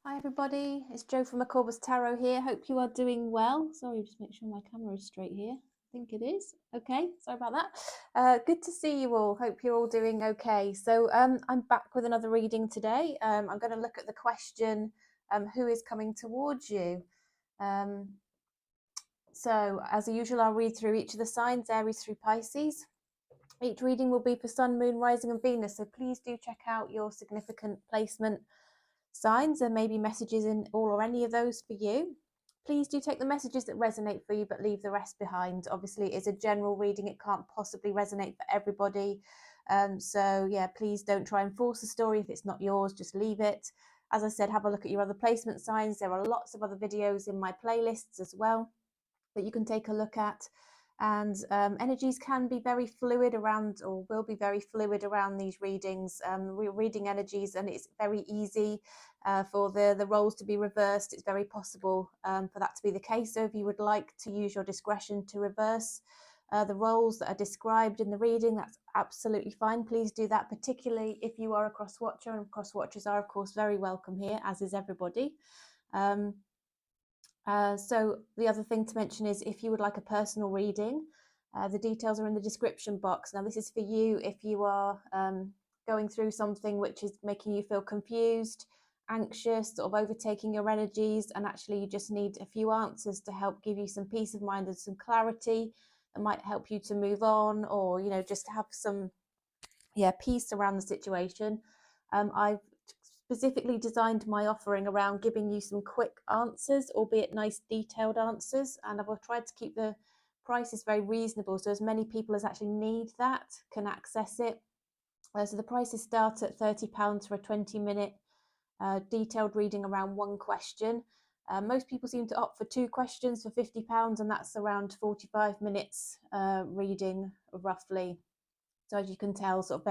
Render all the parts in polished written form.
Hi everybody, it's Jo from Aquarius Tarot here. Hope you are doing well. Sorry, just make sure my camera is straight here. I think it is. Okay, sorry about that. Good to see you all. Hope you're all doing okay. So I'm back with another reading today. I'm going to look at the question, who is coming towards you? So as usual, I'll read through each of the signs, Aries through Pisces. Each reading will be for Sun, Moon, Rising and Venus. So please do check out your significant placement signs. There may be messages in all or any of those for you. Please do take the messages that resonate for you, but leave the rest behind. Obviously, it's a general reading. It can't possibly resonate for everybody. So yeah, please don't try and force a story. If it's not yours, just leave it. As I said, have a look at your other placement signs. There are lots of other videos in my playlists as well that you can take a look at. And energies can be very fluid around, or will be very fluid around these readings. We're reading energies, and it's very easy for the roles to be reversed. It's very possible for that to be the case. So if you would like to use your discretion to reverse the roles that are described in the reading, that's absolutely fine. Please do that, particularly if you are a cross watcher, and cross watchers are of course very welcome here, as is everybody. So the other thing to mention is, if you would like a personal reading, the details are in the description box. Now this is for you if you are going through something which is making you feel confused, anxious, sort of overtaking your energies, and actually you just need a few answers to help give you some peace of mind and some clarity that might help you to move on, or just have some peace around the situation. I've specifically designed my offering around giving you some quick answers, albeit nice detailed answers, and I've tried to keep the prices very reasonable, so as many people as actually need that can access it. So the prices start at £30 for a 20-minute detailed reading around one question. Most people seem to opt for two questions for £50, and that's around 45 minutes reading roughly. So as you can tell, sort of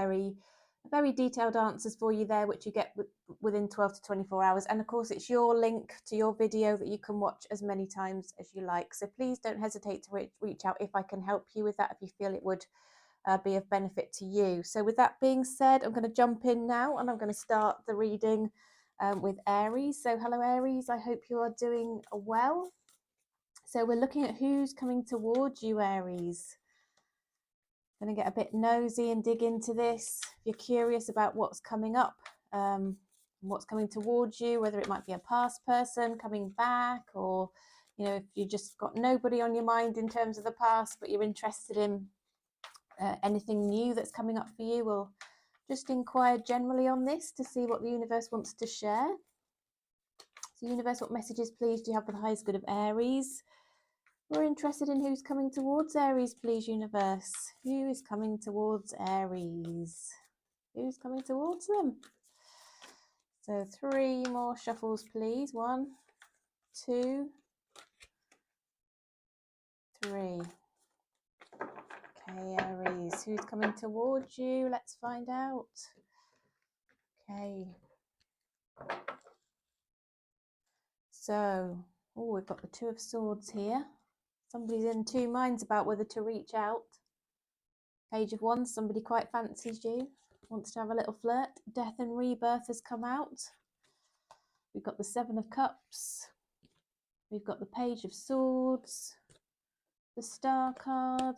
very detailed answers for you there, which you get within 12 to 24 hours. And of course, it's your link to your video that you can watch as many times as you like. So please don't hesitate to reach out if I can help you with that, if you feel it would be of benefit to you. So with that being said, I'm going to jump in now, and I'm going to start the reading with Aries. So hello Aries, I hope you are doing well. So we're looking at who's coming towards you, Aries. Going to get a bit nosy and dig into this. If you're curious about what's coming up, what's coming towards you, whether it might be a past person coming back, or if you just got nobody on your mind in terms of the past, but you're interested in anything new that's coming up for you, we'll just inquire generally on this to see what the universe wants to share. So universe, what messages please do you have for the highest good of Aries? We're interested in who's coming towards Aries, please, universe. Who is coming towards Aries? Who's coming towards them? So 3 more shuffles, please. 1, 2, 3. Okay, Aries, who's coming towards you? Let's find out. Okay. So, we've got the 2 of Swords here. Somebody's in 2 minds about whether to reach out. Page of Wands, somebody quite fancies you, wants to have a little flirt. Death and Rebirth has come out. We've got the 7 of Cups. We've got the Page of Swords, the Star card,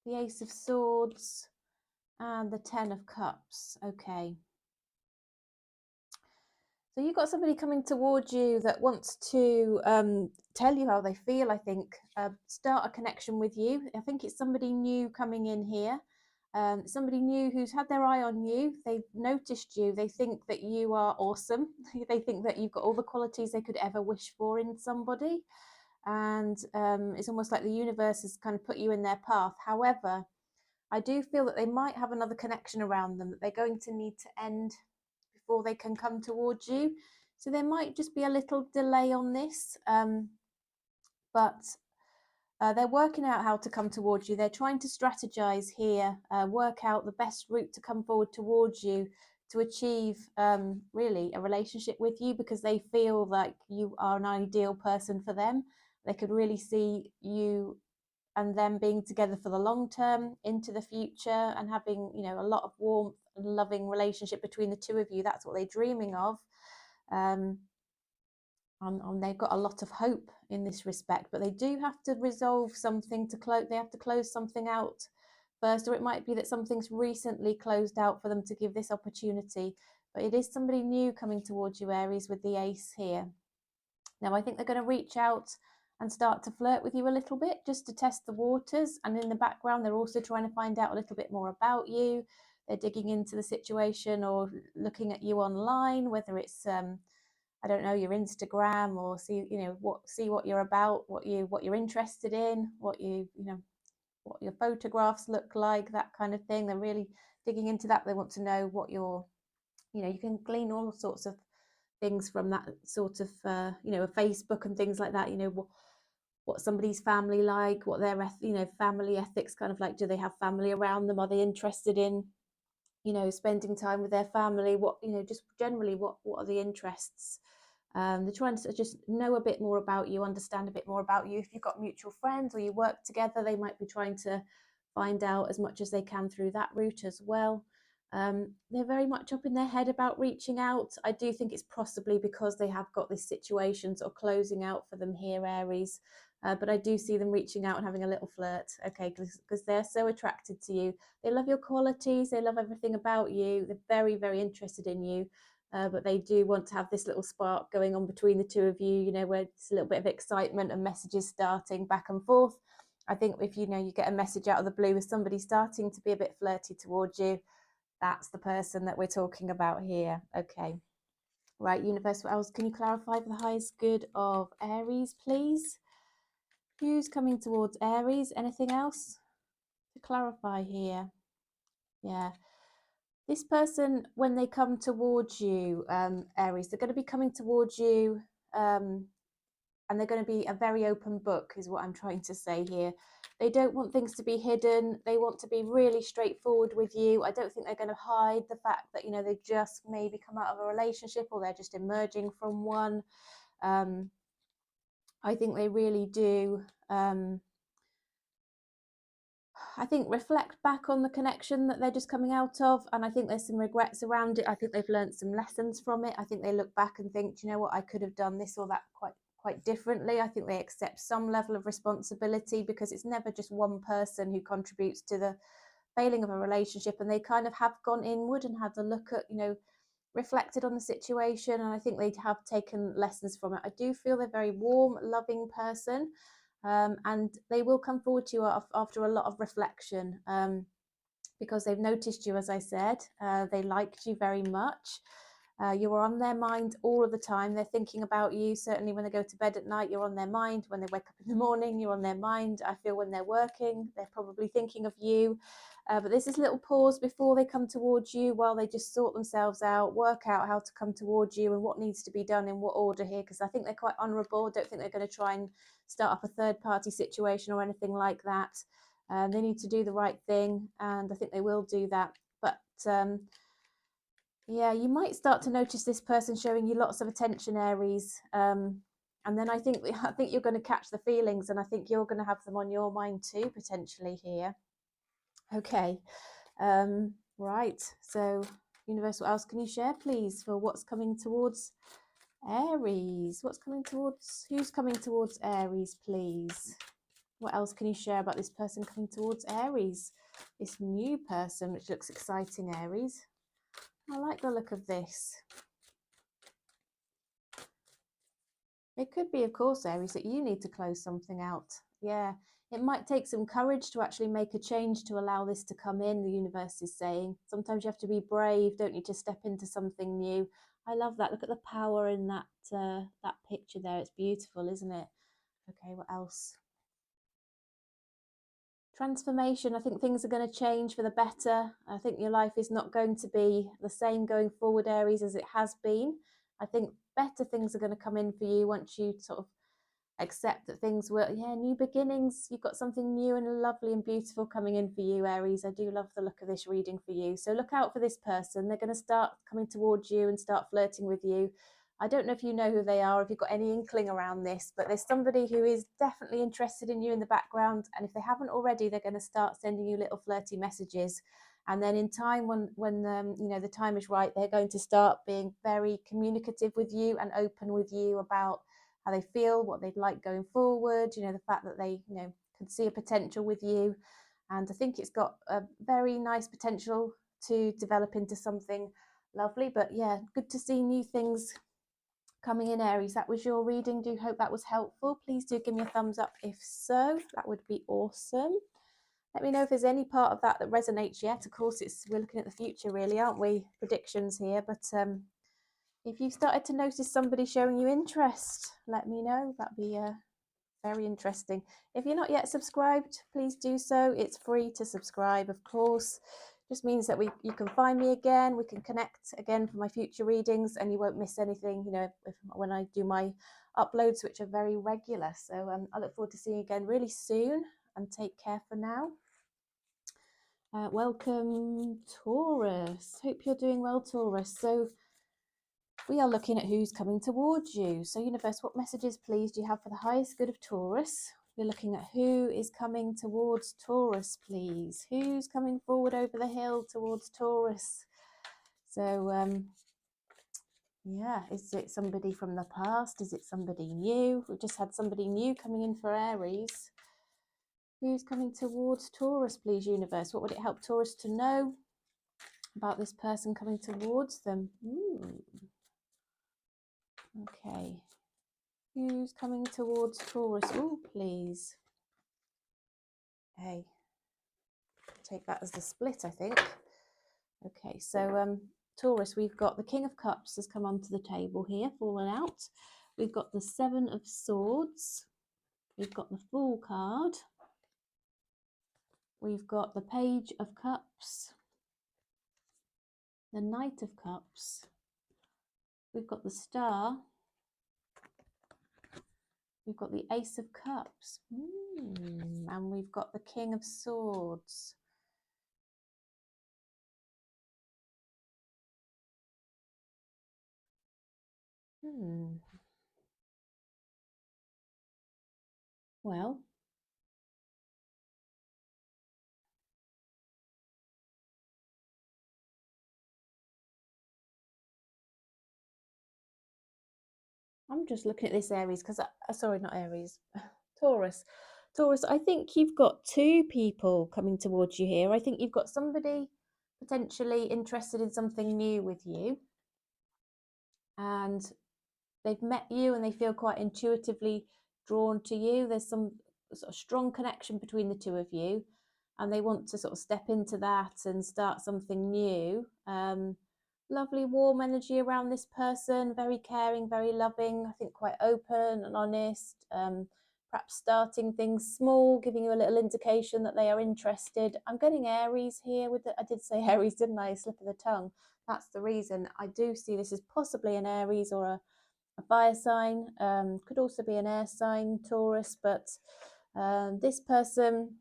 the Ace of Swords, and the 10 of Cups. Okay. So you've got somebody coming towards you that wants to tell you how they feel, I think. Start a connection with you. I think it's somebody new coming in here. Somebody new who's had their eye on you. They've noticed you. They think that you are awesome. They think that you've got all the qualities they could ever wish for in somebody. And it's almost like the universe has kind of put you in their path. However, I do feel that they might have another connection around them that they're going to need to end before they can come towards you. So there might just be a little delay on this, but they're working out how to come towards you. They're trying to strategize here, work out the best route to come forward towards you to achieve really a relationship with you, because they feel like you are an ideal person for them. They could really see you and them being together for the long term, into the future, and having a lot of warmth and loving relationship between the two of you. That's what they're dreaming of. and they've got a lot of hope in this respect, but they do have to resolve something to close. They have to close something out first, or it might be that something's recently closed out for them to give this opportunity. But it is somebody new coming towards you, Aries, with the ace here. Now, I think they're going to reach out and start to flirt with you a little bit just to test the waters. And in the background, they're also trying to find out a little bit more about you. They're digging into the situation or looking at you online, whether it's I don't know, your Instagram, or see what you're about, what you're interested in, what your photographs look like, that kind of thing. They're really digging into that. They want to know what you can glean all sorts of things from that sort of Facebook and things like that. What somebody's family like, what their family ethics kind of like. Do they have family around them? Are they interested in spending time with their family? What just generally what are the interests? They're trying to just know a bit more about you, understand a bit more about you. If you've got mutual friends or you work together, they might be trying to find out as much as they can through that route as well. They're very much up in their head about reaching out. I do think it's possibly because they have got this situation sort of closing out for them here, Aries. But I do see them reaching out and having a little flirt, okay, because they're so attracted to you. They love your qualities. They love everything about you. They're very, very interested in you. But they do want to have this little spark going on between the two of you, where it's a little bit of excitement and messages starting back and forth. I think if you get a message out of the blue with somebody starting to be a bit flirty towards you, that's the person that we're talking about here. Okay. Right, universe, what else can you clarify for the highest good of Aries, please? Who's coming towards Aries? Anything else to clarify here? Yeah. This person, when they come towards you, Aries, they're going to be coming towards you, and they're going to be a very open book, is what I'm trying to say here. They don't want things to be hidden. They want to be really straightforward with you. I don't think they're going to hide the fact that, they just maybe come out of a relationship or they're just emerging from one. I think they really do. I think reflect back on the connection that they're just coming out of, and I think there's some regrets around it. I think they've learned some lessons from it. I think they look back and think, do you know what, I could have done this or that quite differently. I think they accept some level of responsibility, because it's never just one person who contributes to the failing of a relationship, and they kind of have gone inward and had a look at, reflected on the situation, and I think they have taken lessons from it. I do feel they're a very warm, loving person. And they will come forward to you after a lot of reflection, because they've noticed you, as I said. They liked you very much. You are on their mind all of the time. They're thinking about you. Certainly when they go to bed at night, you're on their mind. When they wake up in the morning, you're on their mind. I feel when they're working, they're probably thinking of you. But there's this little pause before they come towards you, while they just sort themselves out, work out how to come towards you and what needs to be done in what order here, because I think they're quite honourable. I don't think they're going to try and start up a third-party situation or anything like that. They need to do the right thing, and I think they will do that. But yeah, you might start to notice this person showing you lots of attention, Aries. And then I think you're going to catch the feelings, and I think you're going to have them on your mind too, potentially here. Okay, right. So, universe, what else can you share, please, for what's coming towards Aries? Who's coming towards Aries, please? What else can you share about this person coming towards Aries? This new person, which looks exciting, Aries. I like the look of this. It could be, of course, Aries, that you need to close something out. Yeah, it might take some courage to actually make a change to allow this to come in, the universe is saying. Sometimes you have to be brave, don't you, to step into something new. I love that. Look at the power in that picture there. It's beautiful, isn't it? Okay, what else? Transformation. I think things are going to change for the better. I think your life is not going to be the same going forward, Aries, as it has been. I think better things are going to come in for you once you sort of accept that things were, new beginnings. You've got something new and lovely and beautiful coming in for you, Aries. I do love the look of this reading for you. So look out for this person. They're going to start coming towards you and start flirting with you. I don't know if you know who they are, if you've got any inkling around this, but there's somebody who is definitely interested in you in the background. And if they haven't already, they're going to start sending you little flirty messages. And then in time, when the time is right, they're going to start being very communicative with you and open with you about how they feel, what they'd like going forward, you know, the fact that they, you know, can see a potential with you. And I think it's got a very nice potential to develop into something lovely. But yeah, good to see new things coming in, Aries. That was your reading. Do hope that was helpful. Please do give me a thumbs up if so. That would be awesome. Let me know if there's any part of that that resonates yet. Of course, we're looking at the future, really, aren't we? Predictions here. But if you started to notice somebody showing you interest, let me know. That'd be very interesting. If you're not yet subscribed, please do so. It's free to subscribe, of course. Just means that you can find me again. We can connect again for my future readings, and you won't miss anything, you know, when I do my uploads, which are very regular. So I look forward to seeing you again really soon, and take care for now. Welcome, Taurus. Hope you're doing well, Taurus. So we are looking at who's coming towards you. So universe, what messages, please, do you have for the highest good of Taurus? We're looking at who is coming towards Taurus, please. Who's coming forward over the hill towards Taurus? So, yeah, is it somebody from the past? Is it somebody new? We've just had somebody new coming in for Aries. Who's coming towards Taurus, please, universe? What would it help Taurus to know about this person coming towards them? Okay. Who's coming towards Taurus? Oh, please. Hey, take that as the split, I think. Okay, so Taurus, we've got the King of Cups has come onto the table here, fallen out. We've got the Seven of Swords. We've got the Fool card. We've got the Page of Cups. The Knight of Cups. We've got the Star. We've got the Ace of Cups. And we've got the King of Swords. Well, I'm just looking at this Aries because, sorry, not Aries, Taurus. Taurus, I think you've got two people coming towards you here. I think you've got somebody potentially interested in something new with you, and they've met you and they feel quite intuitively drawn to you. There's some sort of strong connection between the two of you, and they want to sort of step into that and start something new. Lovely warm energy around this person, very caring, very loving, I think quite open and honest, perhaps starting things small, giving you a little indication that they are interested. I'm getting Aries here with I did say Aries, didn't I? Slip of the tongue. That's the reason. I do see this as possibly an Aries or a fire sign, could also be an air sign, Taurus, but this person,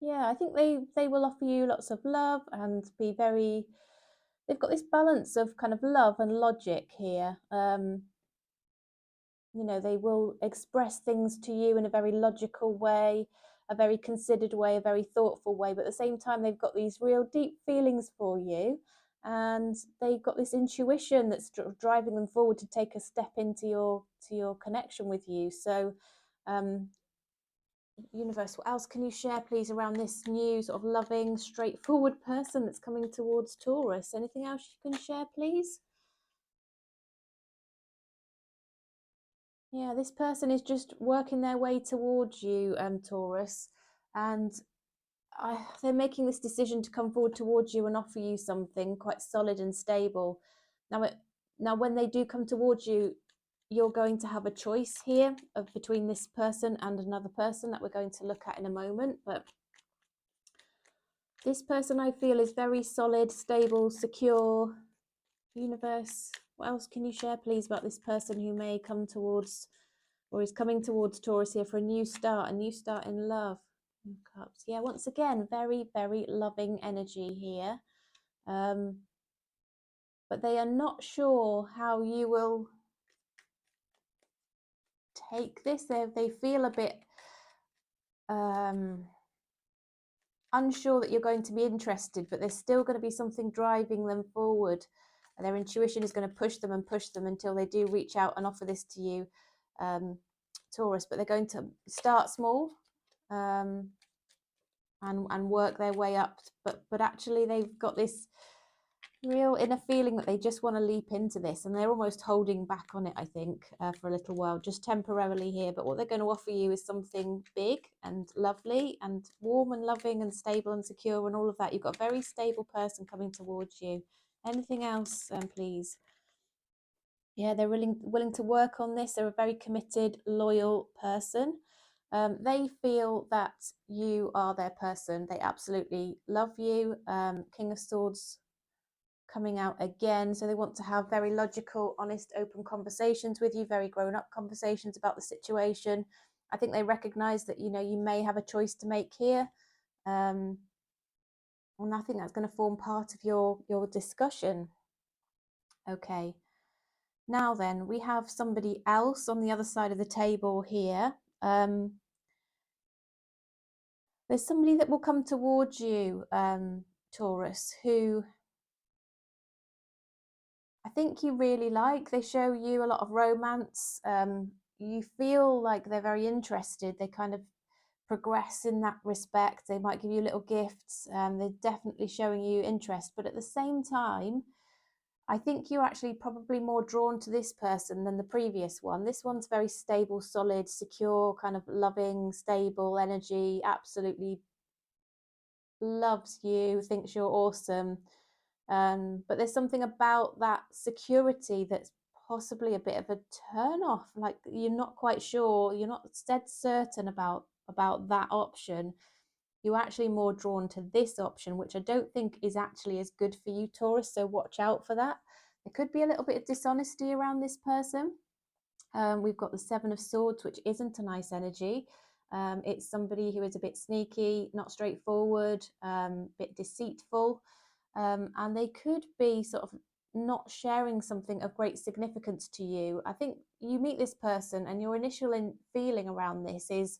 yeah, I think they will offer you lots of love and be very, they've got this balance of kind of love and logic here. You know, they will express things to you in a very logical way, a very considered way, a very thoughtful way, but at the same time they've got these real deep feelings for you, and they've got this intuition that's driving them forward to take a step into your connection with you. So universe, what else can you share, please, around this new sort of loving, straightforward person that's coming towards Taurus? Anything else you can share, please? Yeah, this person is just working their way towards you, Taurus, and they're making this decision to come forward towards you and offer you something quite solid and stable. Now, when they do come towards you, you're going to have a choice here of between this person and another person that we're going to look at in a moment. But this person, I feel, is very solid, stable, secure. Universe, what else can you share, please, about this person who may come towards or is coming towards Taurus here for a new start in love? Cups. Yeah, once again, very, very loving energy here. But they are not sure how you will take this. They feel a bit unsure that you're going to be interested, but there's still going to be something driving them forward. Their intuition is going to push them until they do reach out and offer this to you, Taurus. But they're going to start small, and work their way up. But actually, they've got this real inner feeling that they just want to leap into this, and they're almost holding back on it, I think, for a little while, just temporarily here. But what they're going to offer you is something big and lovely and warm and loving and stable and secure and all of that. You've got a very stable person coming towards you. Anything else, please? Yeah, they're willing to work on this. They're a very committed, loyal person. They feel that you are their person. They absolutely love you. King of Swords coming out again. So they want to have very logical, honest, open conversations with you, very grown-up conversations about the situation. I think they recognize that, you know, you may have a choice to make here. And I think that's going to form part of your discussion. Okay. Now then, we have somebody else on the other side of the table here. There's somebody that will come towards you, Taurus, who I think you really like. They show you a lot of romance. You feel like they're very interested. They kind of progress in that respect. They might give you little gifts. They're definitely showing you interest. But at the same time, I think you're actually probably more drawn to this person than the previous one. This one's very stable, solid, secure, kind of loving, stable energy, absolutely loves you, thinks you're awesome. But there's something about that security that's possibly a bit of a turn off. Like you're not quite sure, you're not dead certain about that option. You're actually more drawn to this option, which I don't think is actually as good for you, Taurus. So watch out for that. There could be a little bit of dishonesty around this person. We've got the Seven of Swords, which isn't a nice energy. It's somebody who is a bit sneaky, not straightforward, a bit deceitful. And they could be sort of not sharing something of great significance to you. I think you meet this person and your initial feeling around this is,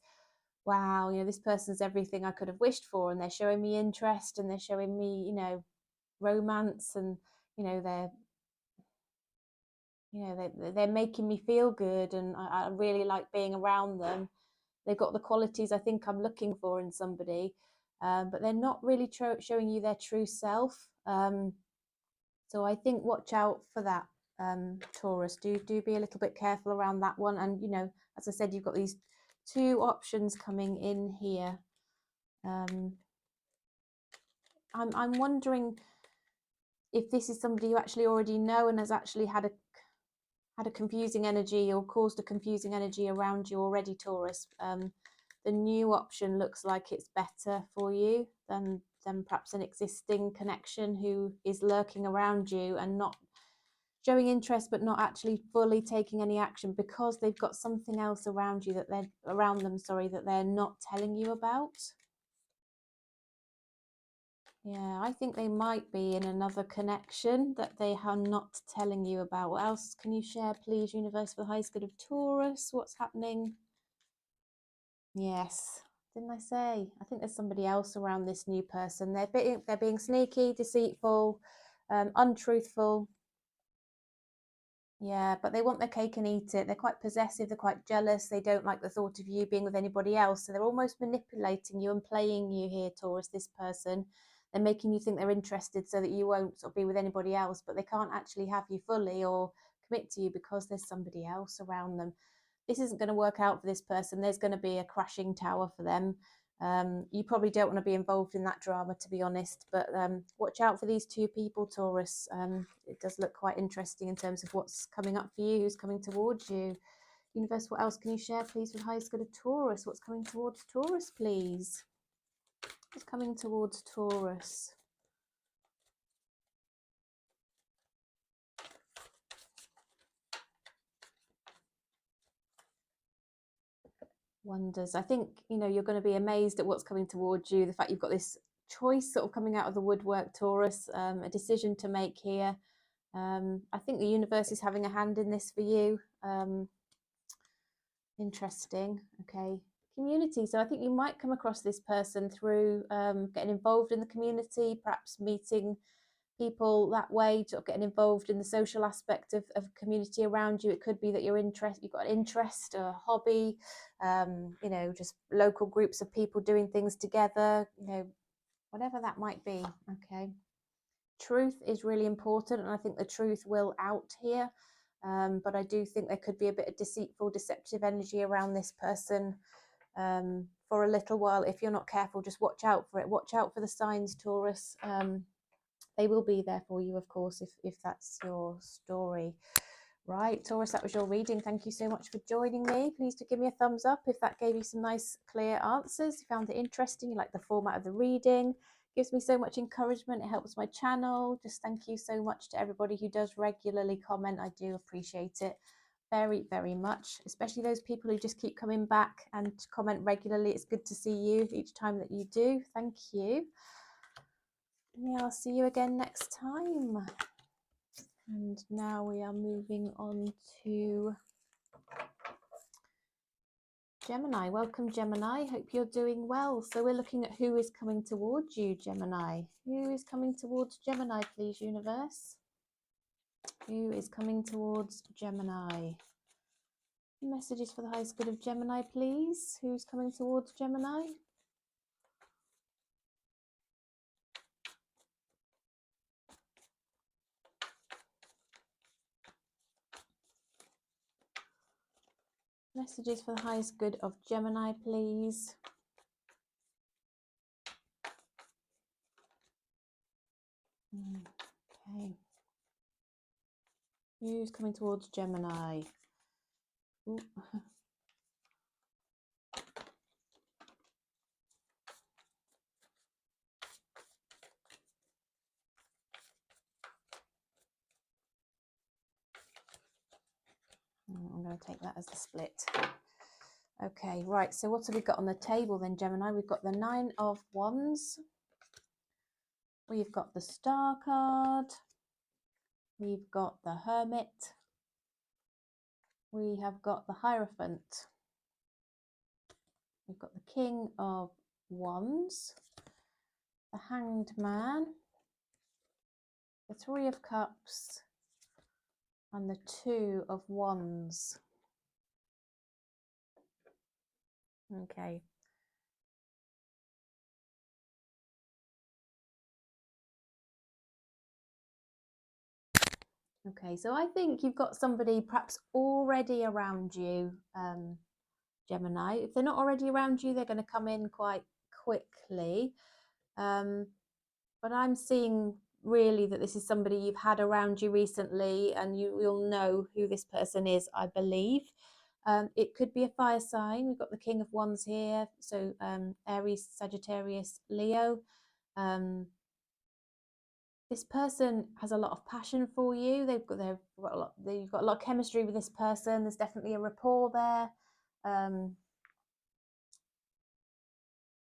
wow, you know, this person's everything I could have wished for, and they're showing me interest and they're showing me, you know, romance, and you know, they're making me feel good, and I really like being around them. They've got the qualities I think I'm looking for in somebody, but they're not really showing you their true self. So I think watch out for that, Taurus. Do be a little bit careful around that one. And you know, as I said, you've got these two options coming in here. I'm wondering if this is somebody you actually already know and has actually had a confusing energy or caused a confusing energy around you already, Taurus. The new option looks like it's better for you than perhaps an existing connection who is lurking around you and not showing interest but not actually fully taking any action because they've got something else around you that they're not telling you about. Yeah, I think they might be in another connection that they are not telling you about. What else can you share, please, Universe, for the highest good of Taurus? What's happening? Yes, didn't I say? I think there's somebody else around this new person. They're being sneaky, deceitful, untruthful. Yeah, but they want their cake and eat it. They're quite possessive. They're quite jealous. They don't like the thought of you being with anybody else. So they're almost manipulating you and playing you here, Taurus, this person. They're making you think they're interested so that you won't sort of be with anybody else, but they can't actually have you fully or commit to you because there's somebody else around them. This isn't going to work out for this person. There's going to be a crashing tower for them. You probably don't want to be involved in that drama, to be honest, but watch out for these two people, Taurus. It does look quite interesting in terms of what's coming up for you, who's coming towards you. Universe, what else can you share, please, with highest good of Taurus? What's coming towards Taurus, please? What's coming towards Taurus? Wonders. I think, you know, you're going to be amazed at what's coming towards you. The fact you've got this choice sort of coming out of the woodwork, Taurus, a decision to make here. I think the universe is having a hand in this for you. Interesting. Okay. Community. So I think you might come across this person through getting involved in the community, perhaps meeting people that way, sort of getting involved in the social aspect of community around you. It could be that you've got an interest, a hobby, you know, just local groups of people doing things together, you know, whatever that might be. Okay. Truth is really important, and I think the truth will out here. But I do think there could be a bit of deceitful, deceptive energy around this person for a little while. If you're not careful, just watch out for it. Watch out for the signs, Taurus. They will be there for you, of course, if that's your story. Right, Taurus, that was your reading. Thank you so much for joining me. Please do give me a thumbs up if that gave you some nice, clear answers. You found it interesting, you like the format of the reading. It gives me so much encouragement. It helps my channel. Just thank you so much to everybody who does regularly comment. I do appreciate it very, very much, especially those people who just keep coming back and comment regularly. It's good to see you each time that you do. Thank you. Yeah, I'll see you again next time. And now we are moving on to Gemini. Welcome, Gemini. Hope you're doing well. So we're looking at who is coming towards you, Gemini. Who is coming towards Gemini, please, universe? Who is coming towards Gemini? Messages for the highest good of Gemini, please. Who's coming towards Gemini? Messages for the highest good of Gemini, please. Okay. Who's coming towards Gemini? Ooh. I'm going to take that as the split. Okay, right, so what have we got on the table then, Gemini? We've got the Nine of Wands. We've got the Star card. We've got the Hermit. We have got the Hierophant. We've got the King of Wands. The Hanged Man. The Three of Cups. And the Two of Wands. Okay. Okay, so I think you've got somebody perhaps already around you, Gemini. If they're not already around you, they're going to come in quite quickly. But I'm seeing really that this is somebody you've had around you recently, and you will know who this person is, I believe. It could be a fire sign. We've got the King of Wands here, so Aries, Sagittarius, Leo. This person has a lot of passion for you. You've got a lot of chemistry with this person. There's definitely a rapport there.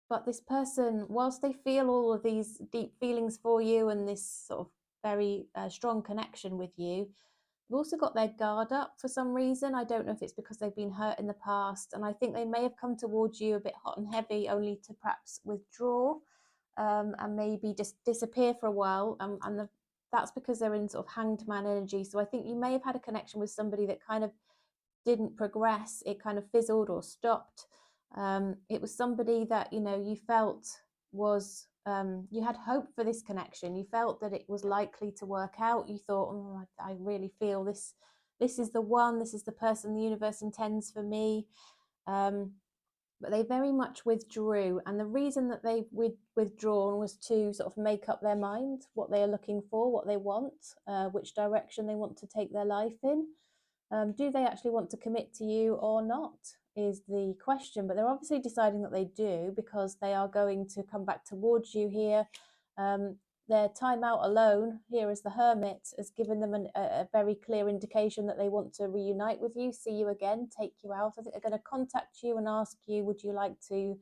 But this person, whilst they feel all of these deep feelings for you and this sort of very strong connection with you, they've also got their guard up for some reason. I don't know if it's because they've been hurt in the past, and I think they may have come towards you a bit hot and heavy, only to perhaps withdraw and maybe just disappear for a while. That's because they're in sort of hanged man energy. So I think you may have had a connection with somebody that kind of didn't progress. It kind of fizzled or stopped. It was somebody that, you know, you felt was, you had hope for this connection. You felt that it was likely to work out. You thought, oh, I really feel this is the one, this is the person the universe intends for me. But they very much withdrew. And the reason that they withdrawn was to sort of make up their mind, what they are looking for, what they want, which direction they want to take their life in. Do they actually want to commit to you or not is the question. But they're obviously deciding that they do, because they are going to come back towards you here. Their time out alone here as the Hermit has given them a very clear indication that they want to reunite with you, see you again, take you out. I think they're going to contact you and ask you, would you like to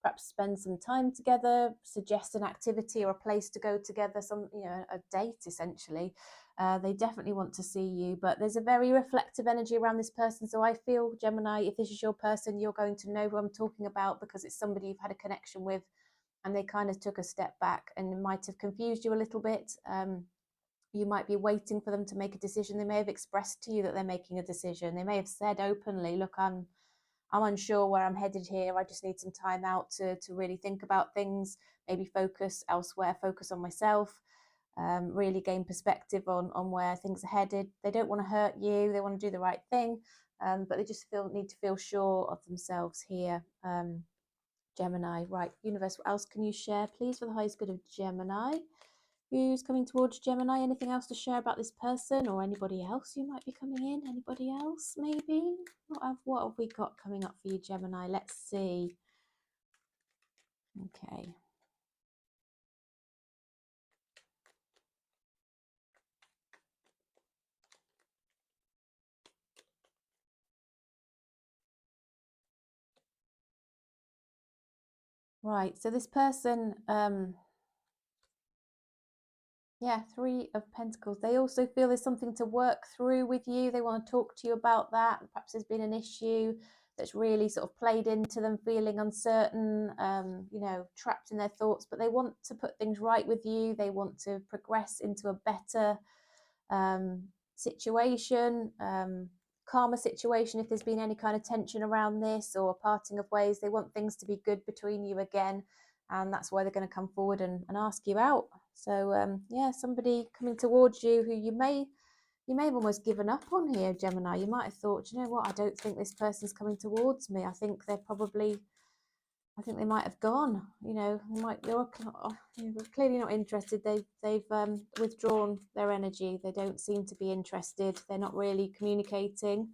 perhaps spend some time together, suggest an activity or a place to go together, a date essentially. They definitely want to see you, but there's a very reflective energy around this person. So I feel, Gemini, if this is your person, you're going to know who I'm talking about, because it's somebody you've had a connection with and they kind of took a step back, and it might have confused you a little bit. You might be waiting for them to make a decision. They may have expressed to you that they're making a decision. They may have said openly, look, I'm unsure where I'm headed here. I just need some time out to really think about things, maybe focus elsewhere, focus on myself, really gain perspective on where things are headed. They don't want to hurt you. They want to do the right thing, but they just need to feel sure of themselves here. Gemini, right, universe, what else can you share, please, for the highest good of Gemini? Who's coming towards Gemini? Anything else to share about this person or anybody else who might be coming in? Anybody else, maybe? What have we got coming up for you, Gemini? Let's see. Okay. Right, so this person, yeah, Three of Pentacles. They also feel there's something to work through with you. They want to talk to you about that. Perhaps there's been an issue that's really sort of played into them feeling uncertain, you know, trapped in their thoughts, but they want to put things right with you. They want to progress into a better situation, calmer situation if there's been any kind of tension around this or a parting of ways. They want things to be good between you again, and that's why they're going to come forward and ask you out. So yeah, somebody coming towards you who you may have almost given up on here, Gemini. You might have thought, you know what, I don't think this person's coming towards me. I think they might have gone. You know, they're clearly not interested. They've withdrawn their energy. They don't seem to be interested. They're not really communicating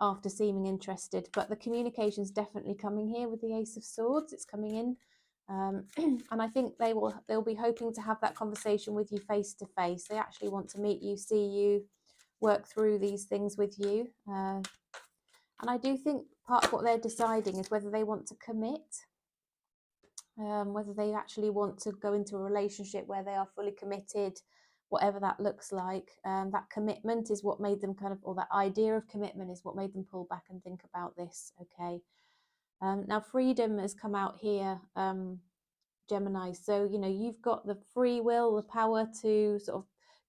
after seeming interested. But the communication's definitely coming here with the Ace of Swords. It's coming in. And I think they'll be hoping to have that conversation with you face to face. They actually want to meet you, see you, work through these things with you. And I do think part of what they're deciding is whether they want to commit, whether they actually want to go into a relationship where they are fully committed, whatever that looks like. That commitment is what made them or that idea of commitment is what made them pull back and think about this. Okay. Now freedom has come out here, Gemini. So, you know, you've got the free will, the power to sort of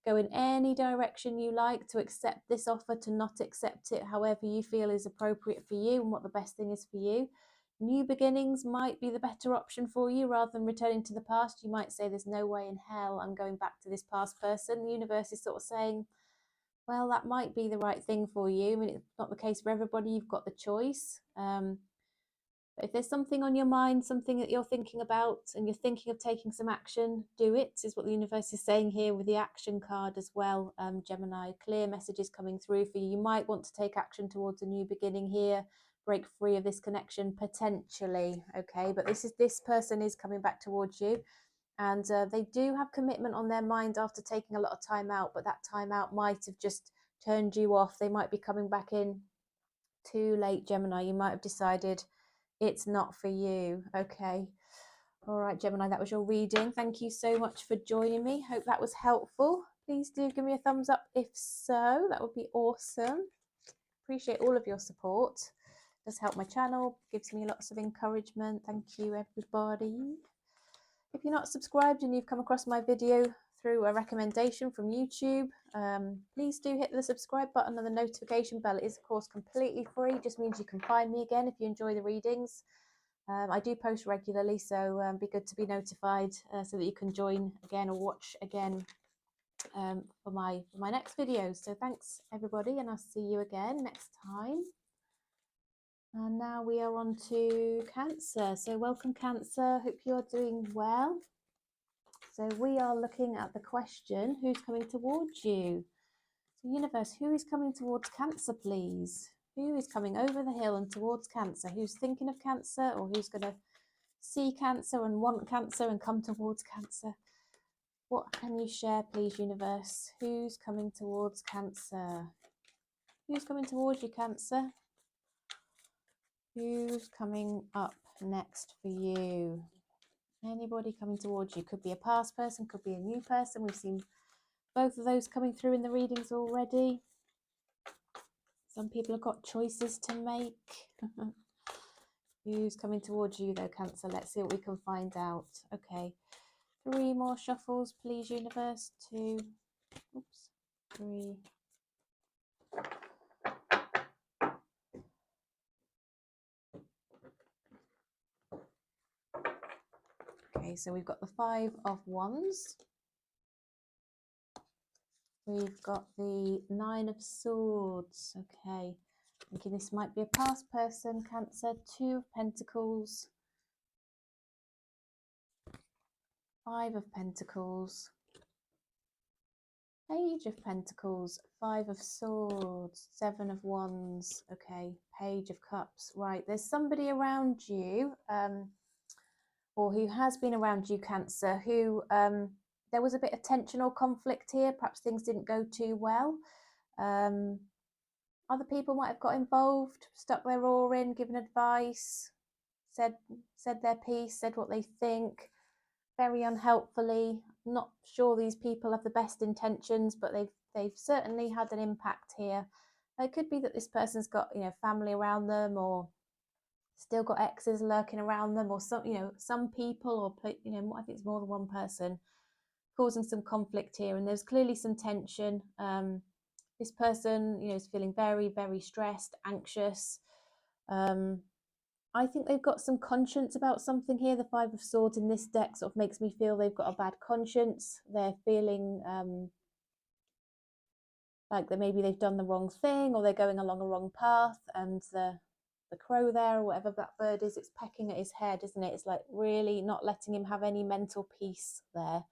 go in any direction you like, to accept this offer, to not accept it, however you feel is appropriate for you and what the best thing is for you. New beginnings might be the better option for you rather than returning to the past. You might say, there's no way in hell I'm going back to this past person. The universe is sort of saying, well, that might be the right thing for you. I mean, it's not the case for everybody. You've got the choice. But if there's something on your mind, something that you're thinking about, and you're thinking of taking some action, do it, is what the universe is saying here with the action card as well, Gemini. Clear messages coming through for you. You might want to take action towards a new beginning here, break free of this connection, potentially, okay? But this person is coming back towards you, and they do have commitment on their mind after taking a lot of time out, but that time out might have just turned you off. They might be coming back in too late, Gemini. You might have decided it's not for you. Okay. All right, Gemini, that was your reading. Thank you so much for joining me. Hope that was helpful. Please do give me a thumbs up if so. That would be awesome. Appreciate all of your support. It does help my channel, gives me lots of encouragement. Thank you, everybody. If you're not subscribed and you've come across my video through a recommendation from YouTube, please do hit the subscribe button and the notification bell. It is, of course, completely free. Just means you can find me again if you enjoy the readings. I do post regularly, so be good to be notified so that you can join again or watch again for my next videos. So thanks, everybody, and I'll see you again next time. And now we are on to Cancer. So welcome, Cancer. Hope you're doing well. So we are looking at the question, who's coming towards you? So universe, who is coming towards Cancer, please? Who is coming over the hill and towards Cancer? Who's thinking of Cancer, or who's going to see Cancer and want Cancer and come towards Cancer? What can you share, please, universe? Who's coming towards Cancer? Who's coming towards you, Cancer? Who's coming up next for you? Anybody coming towards you? Could be a past person, could be a new person. We've seen both of those coming through in the readings already. Some people have got choices to make. Who's coming towards you though, Cancer? Let's see what we can find out. Okay. 3 more shuffles, please, universe. 2, oops, 3. Okay, so we've got the 5 of Wands. We've got the 9 of Swords. Okay, thinking this might be a past person, Cancer. 2 of Pentacles. 5 of Pentacles. Page of Pentacles. 5 of Swords. 7 of Wands. Okay, Page of Cups. Right, there's somebody around you, or who has been around you, Cancer, who there was a bit of tension or conflict here. Perhaps things didn't go too well. Other people might have got involved, stuck their oar in, given advice, said their piece, said what they think, very unhelpfully. Not sure these people have the best intentions, but they've certainly had an impact here. It could be that this person's got, you know, family around them, or still got exes lurking around them, or some, you know, some people, or, you know, I think it's more than one person causing some conflict here. And there's clearly some tension. This person, you know, is feeling very, very stressed, anxious. I think they've got some conscience about something here. The 5 of Swords in this deck sort of makes me feel they've got a bad conscience. They're feeling like that maybe they've done the wrong thing, or they're going along a wrong path, and the crow there, or whatever that bird is, it's pecking at his head, isn't it? It's like really not letting him have any mental peace there.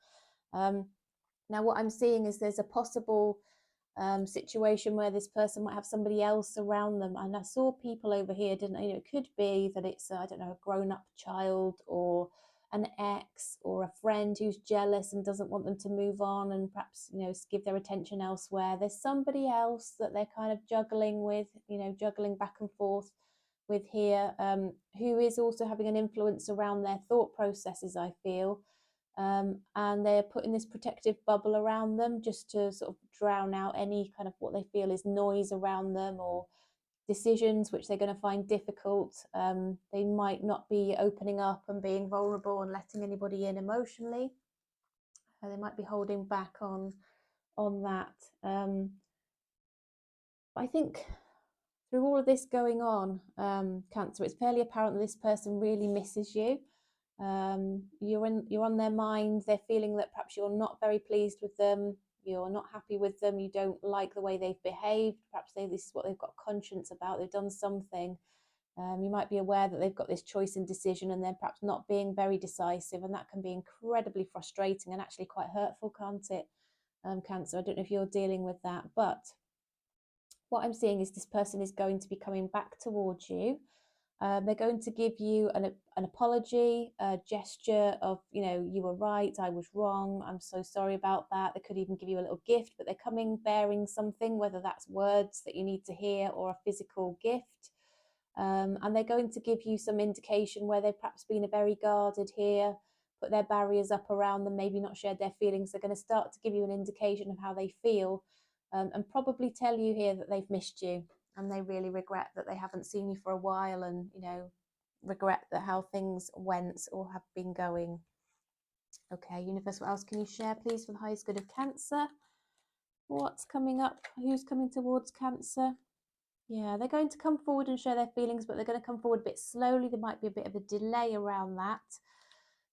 Now what I'm seeing is there's a possible situation where this person might have somebody else around them, and I saw people over here, didn't I? You know, it could be that it's I don't know, a grown-up child, or an ex, or a friend who's jealous and doesn't want them to move on, and perhaps, you know, give their attention elsewhere. There's somebody else that they're kind of juggling with, you know, juggling back and forth with here, who is also having an influence around their thought processes, I feel. And they're putting this protective bubble around them just to sort of drown out any kind of what they feel is noise around them, or decisions which they're going to find difficult. They might not be opening up and being vulnerable and letting anybody in emotionally. They might be holding back on that. I think through all of this going on, Cancer, it's fairly apparent that this person really misses you. You're on their mind. They're feeling that perhaps you're not very pleased with them. You're not happy with them. You don't like the way they've behaved. Perhaps this is what they've got conscience about. They've done something. You might be aware that they've got this choice and decision, and they're perhaps not being very decisive, and that can be incredibly frustrating and actually quite hurtful, can't it, Cancer? I don't know if you're dealing with that, but what I'm seeing is this person is going to be coming back towards you. They're going to give you an apology, a gesture of, you know, you were right, I was wrong, I'm so sorry about that. They could even give you a little gift, but they're coming bearing something, whether that's words that you need to hear or a physical gift. And they're going to give you some indication where they've perhaps been very guarded here, put their barriers up around them, maybe not shared their feelings. They're going to start to give you an indication of how they feel, and probably tell you here that they've missed you, and they really regret that they haven't seen you for a while, and, you know, regret that how things went or have been going. Okay, universe, what else can you share, please, for the highest good of Cancer? What's coming up? Who's coming towards Cancer? Yeah, they're going to come forward and share their feelings, but they're going to come forward a bit slowly. There might be a bit of a delay around that.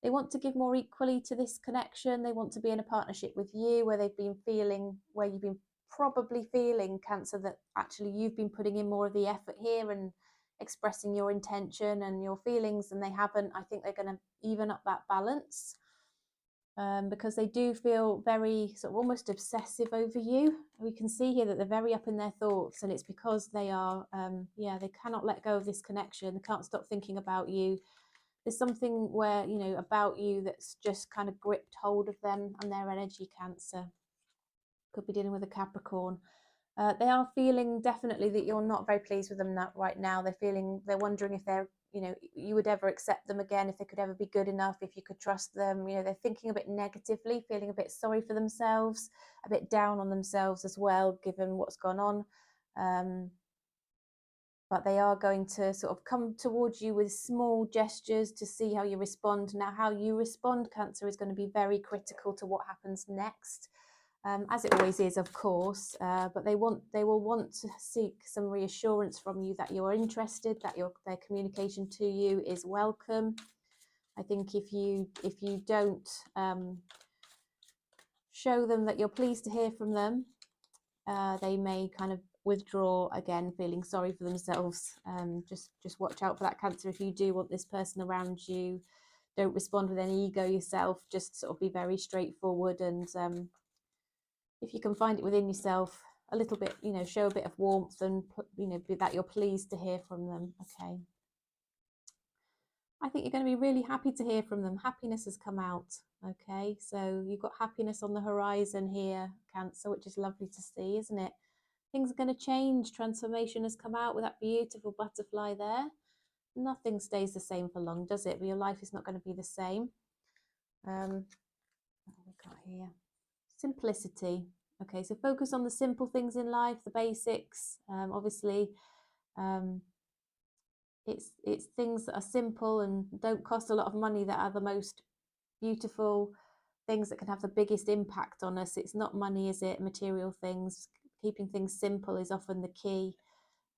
They want to give more equally to this connection. They want to be in a partnership with you, where they've been feeling, where you've been probably feeling, Cancer, that actually you've been putting in more of the effort here and expressing your intention and your feelings, and they haven't. I think they're going to even up that balance. Because they do feel very sort of almost obsessive over you. We can see here that they're very up in their thoughts, and it's because they are, they cannot let go of this connection. They can't stop thinking about you. There's something where, you know, about you that's just kind of gripped hold of them and their energy, Cancer. Could be dealing with a Capricorn. They are feeling definitely that you're not very pleased with them right now. They're wondering if they're, you know, you would ever accept them again, if they could ever be good enough, if you could trust them. You know, they're thinking a bit negatively, feeling a bit sorry for themselves, a bit down on themselves as well, given what's gone on. but they are going to sort of come towards you with small gestures to see how you respond. Now, how you respond, Cancer, is going to be very critical to what happens next, as it always is, of course. But they will want to seek some reassurance from you that you're interested, that their communication to you is welcome. I think if you don't show them that you're pleased to hear from them, they may kind of withdraw again, feeling sorry for themselves. Just watch out for that, Cancer. If you do want this person around you, don't respond with any ego yourself. Just sort of be very straightforward, and if you can find it within yourself, a little bit, show a bit of warmth, and be that you're pleased to hear from them. Okay. I think you're going to be really happy to hear from them. Happiness has come out. Okay, so you've got happiness on the horizon here, Cancer, which is lovely to see, isn't it? Things are going to change. Transformation has come out with that beautiful butterfly there. Nothing stays the same for long, does it? But your life is not going to be the same. What have we got here? Simplicity. Okay, so focus on the simple things in life, the basics. Obviously, it's things that are simple and don't cost a lot of money that are the most beautiful things that can have the biggest impact on us. It's not money, is it? Material things. Keeping things simple is often the key.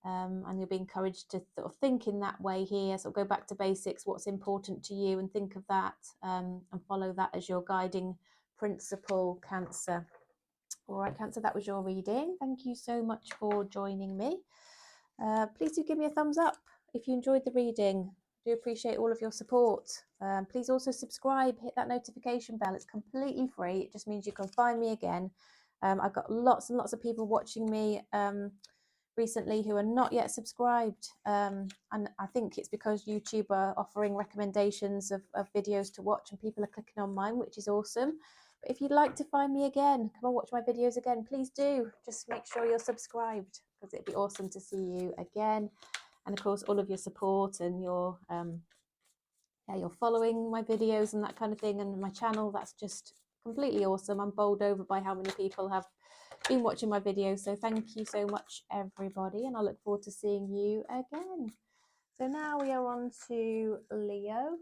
And you'll be encouraged to sort of think in that way here. So go back to basics, what's important to you, and think of that, and follow that as your guiding principle, Cancer. All right, Cancer, that was your reading. Thank you so much for joining me. Please do give me a thumbs up if you enjoyed the reading. I do appreciate all of your support. Please also subscribe, hit that notification bell. It's completely free. It just means you can find me again. I've got lots and lots of people watching me recently who are not yet subscribed, and I think it's because YouTube are offering recommendations of videos to watch, and people are clicking on mine, which is awesome. But if you'd like to find me again, come and watch my videos again, please do. Just make sure you're subscribed, because it'd be awesome to see you again. And of course, all of your support and your you're following my videos and that kind of thing, and my channel, that's just completely awesome. I'm bowled over by how many people have been watching my videos, so thank you so much, everybody, and I look forward to seeing you again. So now we are on to Leo.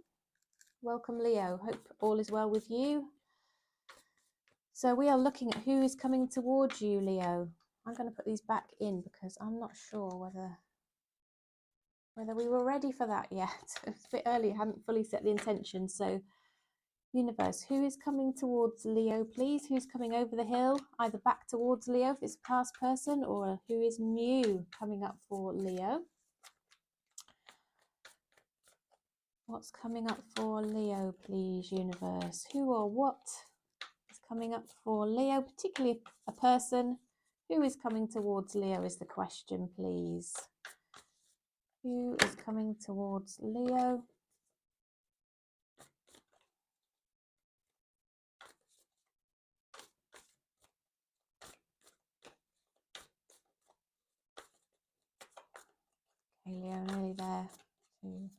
Welcome, Leo. Hope all is well with you. So we are looking at who is coming towards you, Leo. I'm going to put these back in because I'm not sure whether we were ready for that yet. It's a bit early. I hadn't fully set the intention. So universe, who is coming towards Leo, please? Who's coming over the hill, either back towards Leo if it's a past person, or who is new coming up for Leo? What's coming up for Leo, please, universe? Who or what is coming up for Leo, particularly a person? Who is coming towards Leo is the question, please. Who is coming towards Leo? Okay, Leo, nearly there. 2,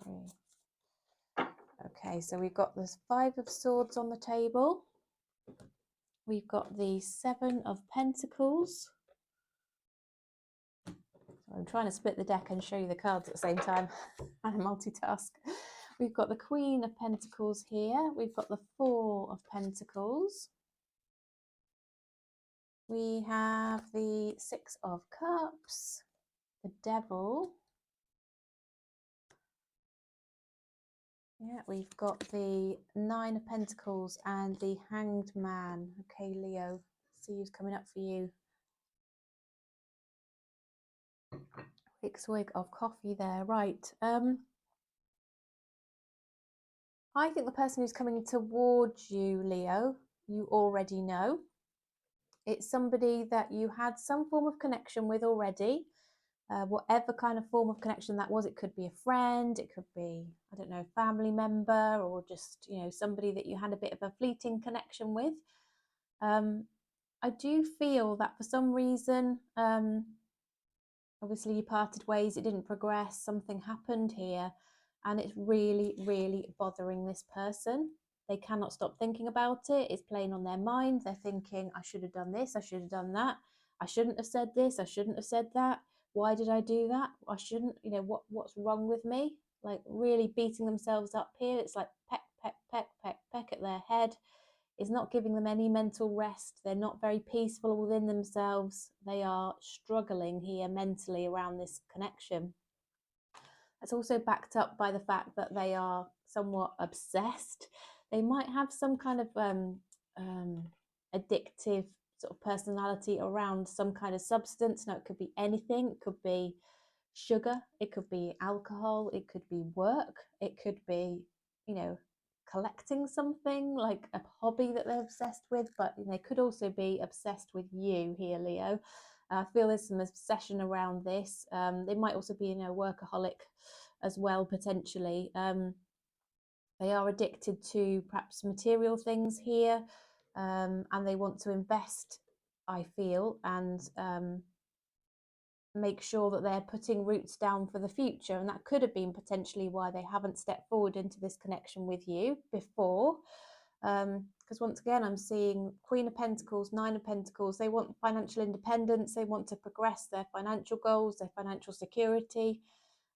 3. Okay, so we've got the 5 of Swords on the table. We've got the 7 of Pentacles. So I'm trying to split the deck and show you the cards at the same time and multitask. We've got the Queen of Pentacles here. We've got the 4 of Pentacles. We have the 6 of Cups, the Devil. Yeah, we've got the 9 of Pentacles and the Hanged Man. Okay, Leo, see who's coming up for you. Big swig of coffee there. Right. I think the person who's coming towards you, Leo, you already know. It's somebody that you had some form of connection with already. Whatever kind of form of connection that was, it could be a friend, it could be, I don't know, a family member, or just, somebody that you had a bit of a fleeting connection with. I do feel that for some reason, obviously you parted ways, it didn't progress, something happened here, and it's really, really bothering this person. They cannot stop thinking about it. It's playing on their mind. They're thinking, I should have done this, I should have done that, I shouldn't have said this, I shouldn't have said that. why did I do that? I shouldn't, you know, what's wrong with me? Like really beating themselves up here. It's like peck, peck, peck, peck, peck at their head. Is not giving them any mental rest. They're not very peaceful within themselves. They are struggling here mentally around this connection. It's also backed up by the fact that they are somewhat obsessed. They might have some kind of addictive sort of personality around some kind of substance. Now, it could be anything. It could be sugar. It could be alcohol. It could be work. It could be, you know, collecting something like a hobby that they're obsessed with. But they could also be obsessed with you here, Leo. I feel there's some obsession around this. They might also be, workaholic as well, potentially. They are addicted to perhaps material things here, and they want to invest, I feel, and make sure that they're putting roots down for the future. And that could have been potentially why they haven't stepped forward into this connection with you before. Because once again, I'm seeing Queen of Pentacles, Nine of Pentacles. They want financial independence. They want to progress their financial goals, their financial security.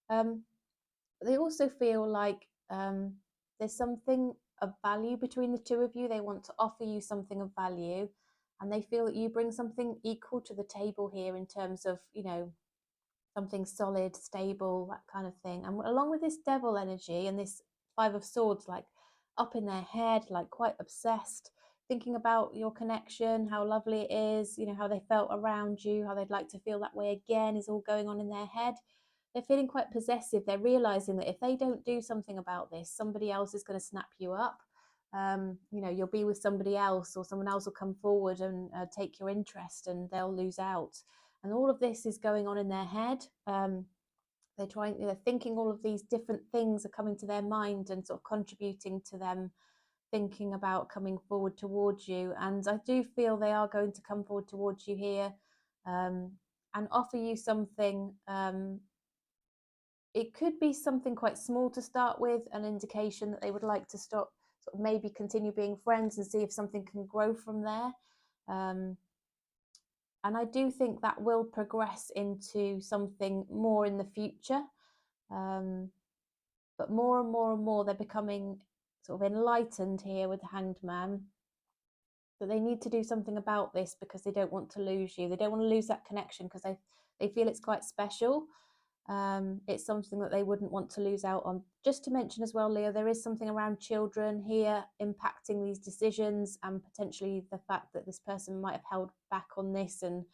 They also feel like there's something of value between the two of you. They want to offer you something of value, and they feel that you bring something equal to the table here in terms of, something solid, stable, that kind of thing. And along with this devil energy and this Five of Swords, like up in their head, like quite obsessed, thinking about your connection, how lovely it is, how they felt around you, how they'd like to feel that way again, is all going on in their head. They're feeling quite possessive. They're realizing that if they don't do something about this, somebody else is going to snap you up. You'll be with somebody else, or someone else will come forward and take your interest, and they'll lose out. And all of this is going on in their head. They're thinking all of these different things are coming to their mind and sort of contributing to them thinking about coming forward towards you. And I do feel they are going to come forward towards you here, and offer you something. It could be something quite small to start with, an indication that they would like to stop, sort of maybe continue being friends and see if something can grow from there. And I do think that will progress into something more in the future. But more and more and more, they're becoming sort of enlightened here with the Hanged Man. That they need to do something about this because they don't want to lose you. They don't want to lose that connection because they feel it's quite special. It's something that they wouldn't want to lose out on. Just to mention as well, Leo, there is something around children here impacting these decisions, and potentially the fact that this person might have held back on this and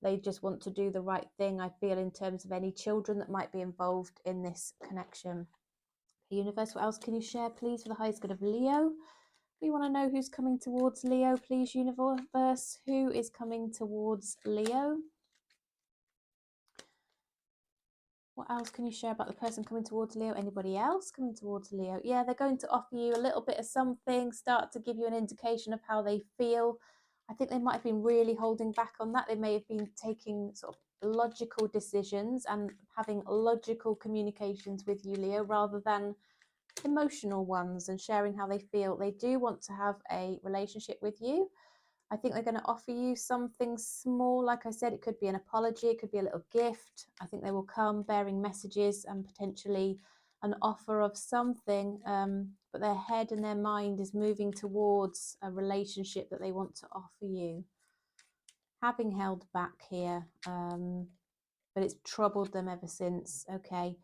they just want to do the right thing, I feel, in terms of any children that might be involved in this connection. Universe, what else can you share, please, for the highest good of Leo? We want to know who's coming towards Leo, please, universe. Who is coming towards Leo? What else can you share about the person coming towards Leo? Anybody else coming towards Leo? Yeah, they're going to offer you a little bit of something, start to give you an indication of how they feel. I think they might have been really holding back on that. They may have been taking sort of logical decisions and having logical communications with you, Leo, rather than emotional ones and sharing how they feel. They do want to have a relationship with you. I think they're going to offer you something small. Like I said, it could be an apology, it could be a little gift. I think they will come bearing messages and potentially an offer of something, but their head and their mind is moving towards a relationship that they want to offer you. Having held back here, but it's troubled them ever since. Okay.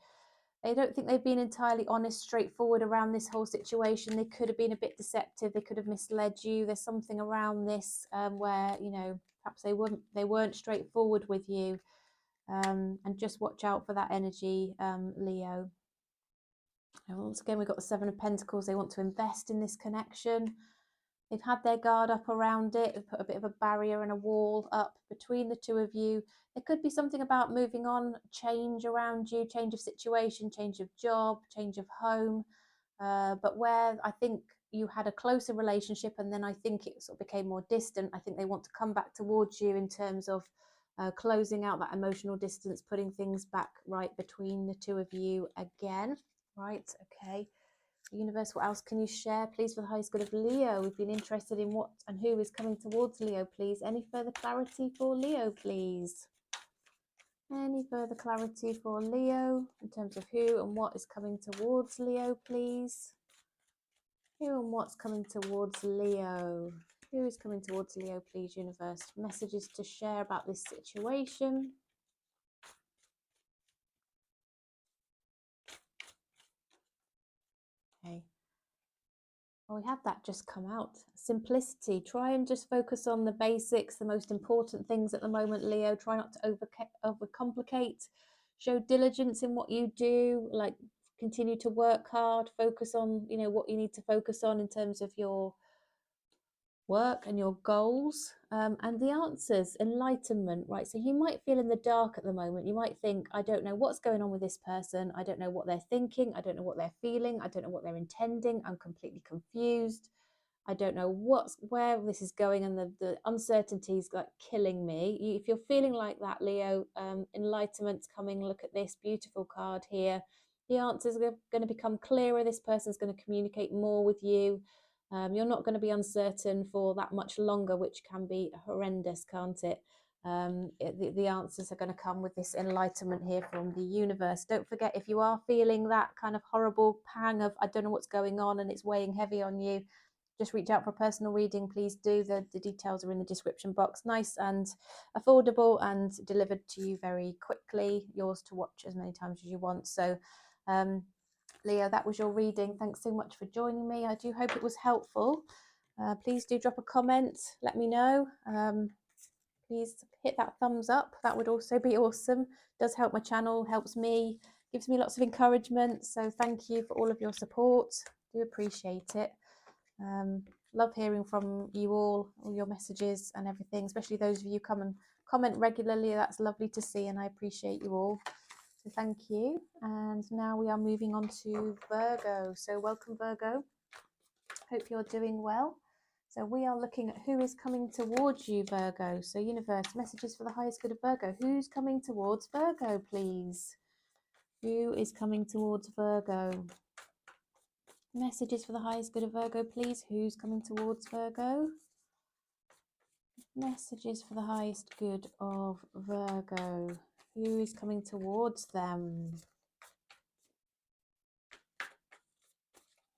I don't think they've been entirely honest, straightforward around this whole situation. They could have been a bit deceptive. They could have misled you. There's something around this where, perhaps they weren't straightforward with you. And just watch out for that energy, Leo. And once again, we've got the Seven of Pentacles. They want to invest in this connection. They've had their guard up around it. They've put a bit of a barrier and a wall up between the two of you. There could be something about moving on, change around you, change of situation, change of job, change of home. But where I think you had a closer relationship and then I think it sort of became more distant, I think they want to come back towards you in terms of closing out that emotional distance, putting things back right between the two of you again. Right, okay. Universe, what else can you share, please, for the highest good of Leo? We've been interested in what and who is coming towards Leo, please. Any further clarity for Leo, please? Any further clarity for Leo in terms of who and what is coming towards Leo, please? Who and what's coming towards Leo? Who is coming towards Leo, please, universe? Messages to share about this situation. Okay. Well, we had that just come out. Simplicity. Try and just focus on the basics, the most important things at the moment, Leo. Try not to overcomplicate. Show diligence in what you do. Like, continue to work hard. Focus on, you know, what you need to focus on in terms of your work and your goals, and the answers, enlightenment, right? So you might feel in the dark at the moment. You might think, I don't know what's going on with this person. I don't know what they're thinking. I don't know what they're feeling. I don't know what they're intending. I'm completely confused. I don't know where this is going, and the uncertainty is like killing me. If you're feeling like that, Leo, enlightenment's coming. Look at this beautiful card here. The answers are going to become clearer. This person's going to communicate more with you. You're not going to be uncertain for that much longer, which can be horrendous, can't it? The answers are going to come with this enlightenment here from the universe. Don't forget, if you are feeling that kind of horrible pang of, I don't know what's going on and it's weighing heavy on you, just reach out for a personal reading, please do. The details are in the description box. Nice and affordable and delivered to you very quickly. Yours to watch as many times as you want. So, Leo, that was your reading. Thanks so much for joining me. I do hope it was helpful. Please do drop a comment. Let me know. Please hit that thumbs up. That would also be awesome. It does help my channel, helps me, gives me lots of encouragement. So thank you for all of your support. Do appreciate it. Love hearing from you all your messages and everything, especially those of you come and comment regularly. That's lovely to see, and I appreciate you all. So thank you. And now we are moving on to Virgo. So welcome, Virgo. Hope you're doing well. So we are looking at who is coming towards you, Virgo. So universe, messages for the highest good of Virgo. Who's coming towards Virgo, please? Who is coming towards Virgo? Messages for the highest good of Virgo, please. Who's coming towards Virgo? Messages for the highest good of Virgo. Who is coming towards them?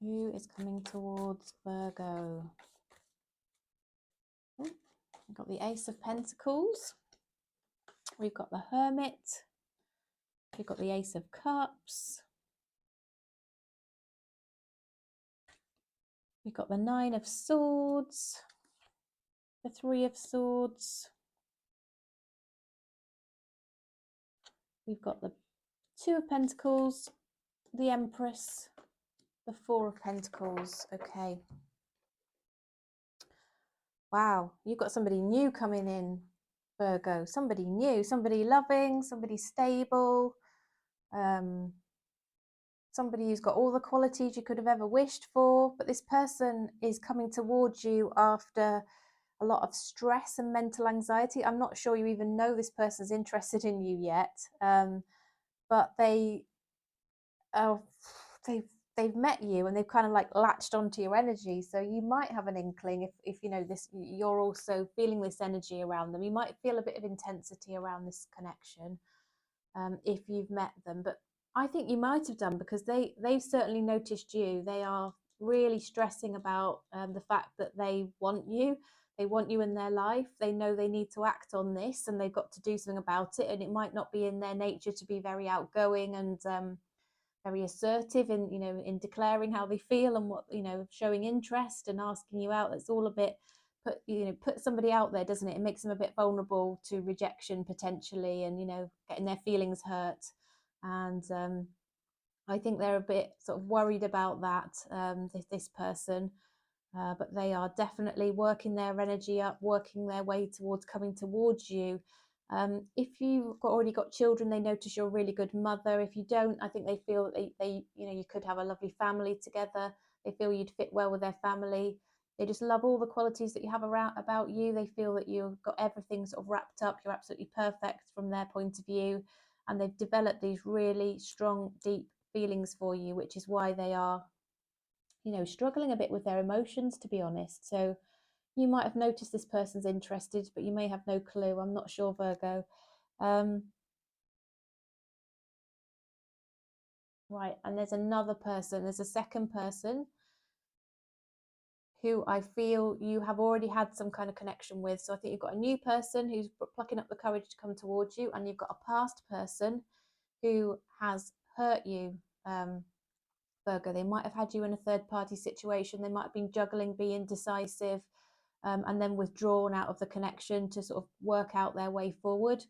Who is coming towards Virgo? Oh, we've got the Ace of Pentacles. We've got the Hermit. We've got the Ace of Cups. We've got the Nine of Swords. The Three of Swords. We've got the Two of Pentacles. The Empress. The Four of Pentacles. Okay. Wow, you've got somebody new coming in, Virgo. Somebody new, somebody loving, somebody stable, somebody who's got all the qualities you could have ever wished for. But this person is coming towards you after a lot of stress and mental anxiety. I'm not sure you even know this person's interested in you yet, but they've met you and they've kind of like latched onto your energy. So you might have an inkling if you know this, you're also feeling this energy around them. You might feel a bit of intensity around this connection if you've met them. But I think you might have done, because they've certainly noticed you. They are really stressing about the fact that they want you. They want you in their life. They know they need to act on this and they've got to do something about it. And it might not be in their nature to be very outgoing and very assertive in, you know, in declaring how they feel and what, you know, showing interest and asking you out. That's all a bit put somebody out there, doesn't it? It makes them a bit vulnerable to rejection potentially, and, you know, getting their feelings hurt. And I think they're a bit sort of worried about that, this person. But they are definitely working their energy up, working their way towards coming towards you. If you've already got children, they notice you're a really good mother. If you don't, I think they feel that they you know, you could have a lovely family together. They feel you'd fit well with their family. They just love all the qualities that you have about you. They feel that you've got everything sort of wrapped up. You're absolutely perfect from their point of view. And they've developed these really strong, deep feelings for you, which is why they are, you know, struggling a bit with their emotions, to be honest. So you might have noticed this person's interested, but you may have no clue. I'm not sure, Virgo. Right, and there's another person, there's a second person who I feel you have already had some kind of connection with. So I think you've got a new person who's plucking up the courage to come towards you, and you've got a past person who has hurt you, Virgo. They might have had you in a third party situation. They might have been juggling, being decisive, and then withdrawn out of the connection to sort of work out their way forward.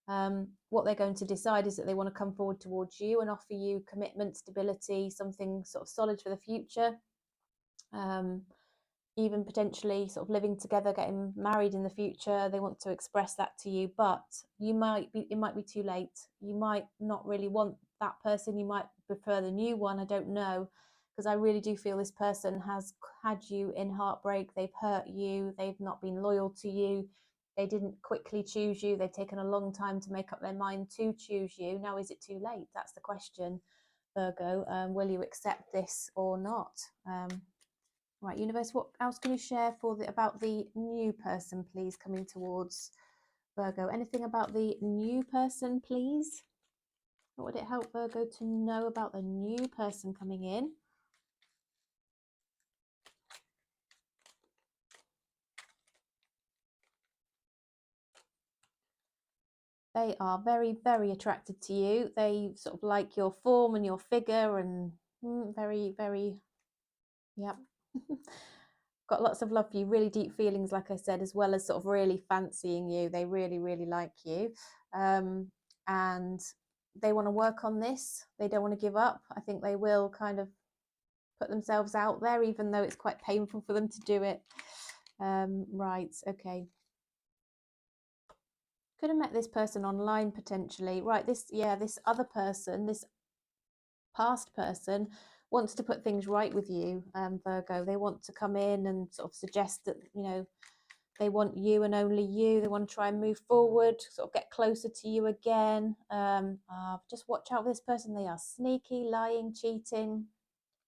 What they're going to decide is that they want to come forward towards you and offer you commitment, stability, something sort of solid for the future. Even potentially sort of living together, getting married in the future. They want to express that to you, but it might be too late. You might not really want that person. You might prefer the new one. I don't know, because I really do feel this person has had you in heartbreak. They've hurt you. They've not been loyal to you. They didn't quickly choose you. They've taken a long time to make up their mind to choose you. Now, is it too late? That's the question, Virgo. Will you accept this or not? Right, universe, what else can you share about the new person, please, coming towards Virgo? Anything about the new person, please? What would it help Virgo to know about the new person coming in? They are very, very attracted to you. They sort of like your form and your figure, and very, very, yep. Got lots of love for you, really deep feelings, like I said, as well as sort of really fancying you. They really, really like you. And they want to work on this. They don't want to give up. I think they will kind of put themselves out there, even though it's quite painful for them to do it. Right, okay. Could have met this person online potentially. Right, this other person, this past person, wants to put things right with you, Virgo. They want to come in and sort of suggest that, they want you and only you. They want to try and move forward, sort of get closer to you again. Just watch out for this person. They are sneaky, lying, cheating.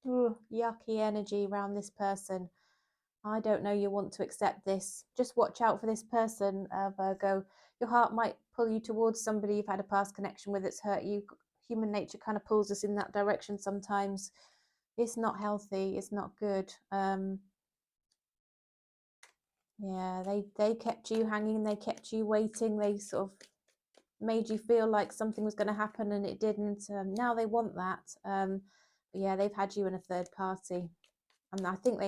Ooh, yucky energy around this person. I don't know you want to accept this. Just watch out for this person, Virgo. Your heart might pull you towards somebody you've had a past connection with that's hurt you. Human nature kind of pulls us in that direction sometimes. It's not healthy. It's not good. Yeah, they kept you hanging. They kept you waiting. They sort of made you feel like something was going to happen and it didn't. Now they want that. But yeah, they've had you in a third party, and I think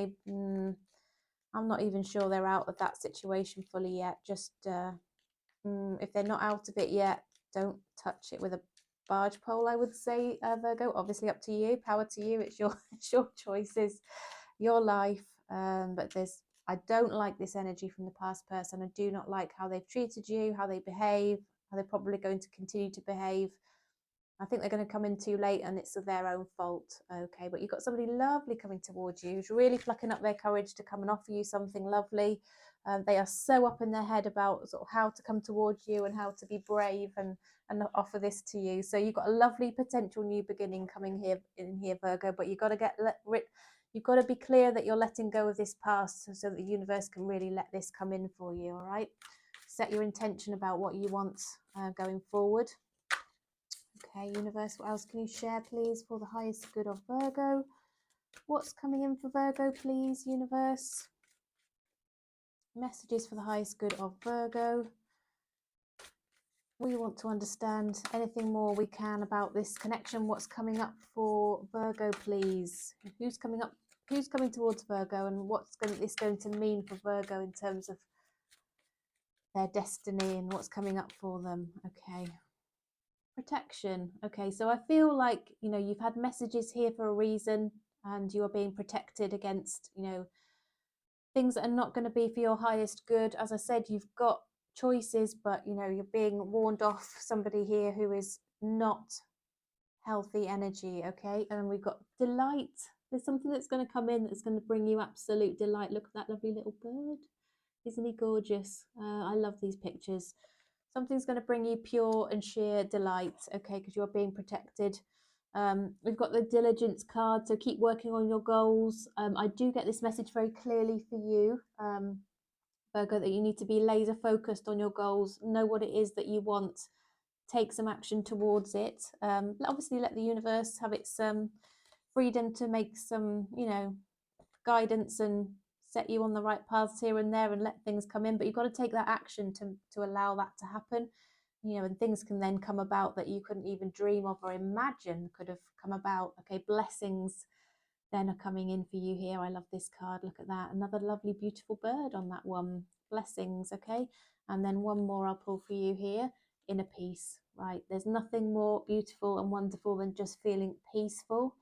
I'm not even sure they're out of that situation fully yet. Just if they're not out of it yet, don't touch it with a barge pole, I would say, Virgo. Obviously, up to you. Power to you. It's your it's your choices, your life. But I don't like this energy from the past person. I do not like how they've treated you, how they behave, how they're probably going to continue to behave. I think they're going to come in too late and it's their own fault. Okay, but you've got somebody lovely coming towards you who's really plucking up their courage to come and offer you something lovely. They are so up in their head about sort of how to come towards you and how to be brave and offer this to you. So you've got a lovely potential new beginning coming here, Virgo. But you've got to you've got to be clear that you're letting go of this past so that the universe can really let this come in for you. All right, set your intention about what you want going forward. Okay, universe, what else can you share, please, for the highest good of Virgo? What's coming in for Virgo, please, universe? Messages for the highest good of Virgo. We want to understand anything more we can about this connection. What's coming up for Virgo, please? Who's coming up? Who's coming towards Virgo, and what's this going to mean for Virgo in terms of their destiny and what's coming up for them? Okay. Protection. Okay, so I feel like, you've had messages here for a reason and you are being protected against, things that are not going to be for your highest good. As I said, you've got choices, but, you're being warned off somebody here who is not healthy energy. Okay, and we've got delight. There's something that's going to come in that's going to bring you absolute delight. Look at that lovely little bird. Isn't he gorgeous? I love these pictures. Something's going to bring you pure and sheer delight, okay, because you're being protected. We've got the diligence card, so keep working on your goals. I do get this message very clearly for you, Virgo, that you need to be laser focused on your goals, know what it is that you want, take some action towards it. Obviously let the universe have its freedom to make some, you know, guidance and set you on the right paths here and there and let things come in, but you've got to take that action to allow that to happen, you know, and things can then come about that you couldn't even dream of or imagine could have come about. Okay, blessings then are coming in for you here. I love this card. Look at that. Another lovely, beautiful bird on that one. Blessings, okay? And then one more I'll pull for you here. Inner peace, right? There's nothing more beautiful and wonderful than just feeling peaceful.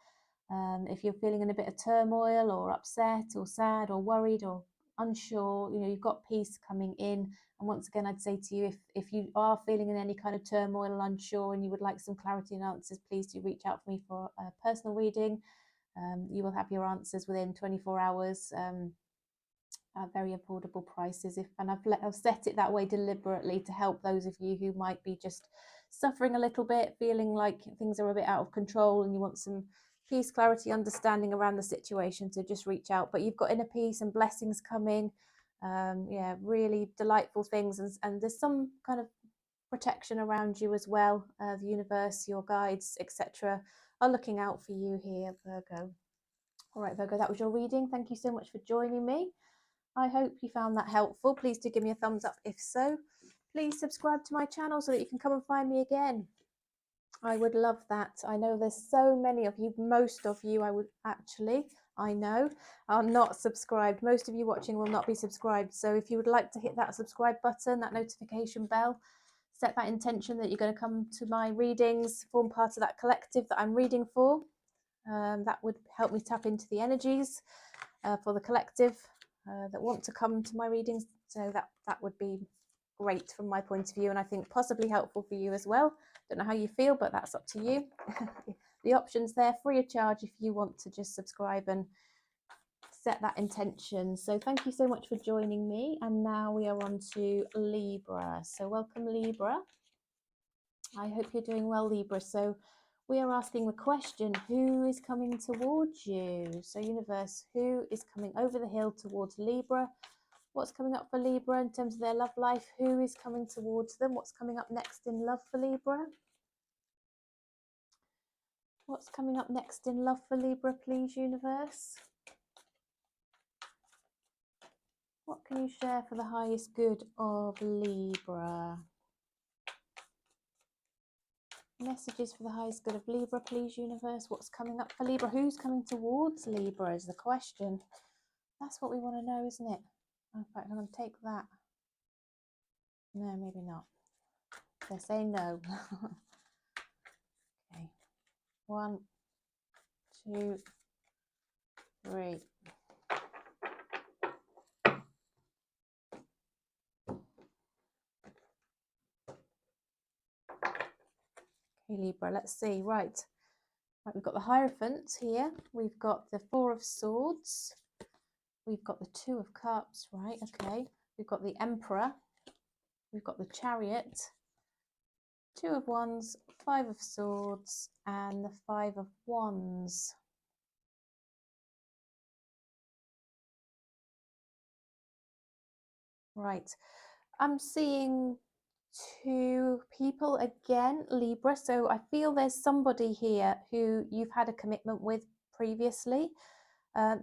If you're feeling in a bit of turmoil or upset or sad or worried or unsure, you know, you've got peace coming in. And once again, I'd say to you, if you are feeling in any kind of turmoil or unsure and you would like some clarity and answers, please do reach out for me for a personal reading. You will have your answers within 24 hours at very affordable prices. And I've set it that way deliberately to help those of you who might be just suffering a little bit, feeling like things are a bit out of control and you want some peace, clarity, understanding around the situation. So just reach out. But you've got inner peace and blessings coming. Yeah, really delightful things. And there's some kind of protection around you as well. The universe, your guides, etc. are looking out for you here, Virgo. All right, Virgo, that was your reading. Thank you so much for joining me. I hope you found that helpful. Please do give me a thumbs up if so. Please subscribe to my channel so that you can come and find me again. I would love that. I know there's so many of you, most of you I know, are not subscribed. Most of you watching will not be subscribed. So if you would like to hit that subscribe button, that notification bell, set that intention that you're going to come to my readings, form part of that collective that I'm reading for. That would help me tap into the energies for the collective that want to come to my readings. So that would be great from my point of view, and I think possibly helpful for you as well. Don't know how you feel, but that's up to you. The option's there free of charge if you want to just subscribe and set that intention. So thank you so much for joining me, and now we are on to Libra. So welcome, Libra. I hope you're doing well, Libra. So we are asking the question, who is coming towards you? So universe, who is coming over the hill towards Libra? What's coming up for Libra in terms of their love life? Who is coming towards them? What's coming up next in love for Libra? What's coming up next in love for Libra, please, universe? What can you share for the highest good of Libra? Messages for the highest good of Libra, please, universe. What's coming up for Libra? Who's coming towards Libra is the question. That's what we want to know, isn't it? In fact, I'm going to take that. No, maybe not. They're saying no. Okay. 1, 2, 3. Okay, Libra, let's see. Right, we've got the Hierophant here. We've got the 4 of Swords. We've got the 2 of Cups, right? Okay. We've got the Emperor. We've got the Chariot. 2 of Wands, 5 of Swords, and the 5 of Wands. Right. I'm seeing 2 people again, Libra. So I feel there's somebody here who you've had a commitment with previously.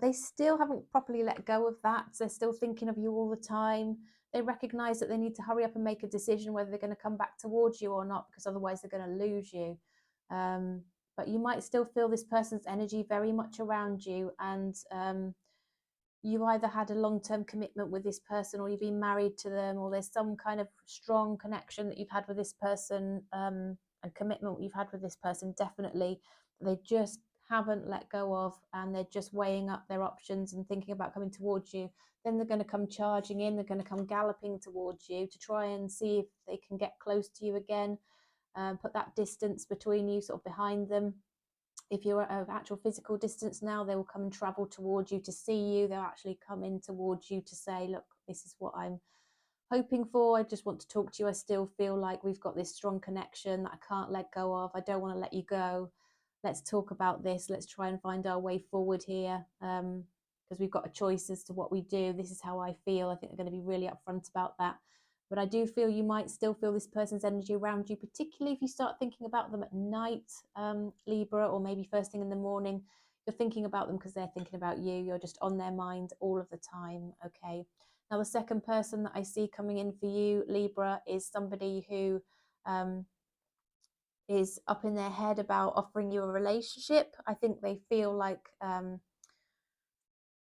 They still haven't properly let go of that. They're still thinking of you all the time. They recognize that they need to hurry up and make a decision whether they're going to come back towards you or not, because otherwise they're going to lose you. But you might still feel this person's energy very much around you, and you either had a long-term commitment with this person, or you've been married to them, or there's some kind of strong connection that you've had with this person, and commitment you've had with this person, definitely. They just haven't let go of, and they're just weighing up their options and thinking about coming towards you. Then they're going to come charging in, they're going to come galloping towards you to try and see if they can get close to you again, put that distance between you, sort of behind them. If you're at an actual physical distance now, they will come and travel towards you to see you. They'll actually come in towards you to say, look, this is what I'm hoping for. I just want to talk to you. I still feel like we've got this strong connection that I can't let go of. I don't want to let you go. Let's talk about this. Let's try and find our way forward here, because we've got a choice as to what we do. This is how I feel. I think they're going to be really upfront about that But I do feel you might still feel this person's energy around you, particularly if you start thinking about them at night, Libra, or maybe first thing in the morning. You're thinking about them because they're thinking about you. You're just on their mind all of the time, okay? Now, the second person that I see coming in for you, Libra, is somebody who is up in their head about offering you a relationship. I think they feel like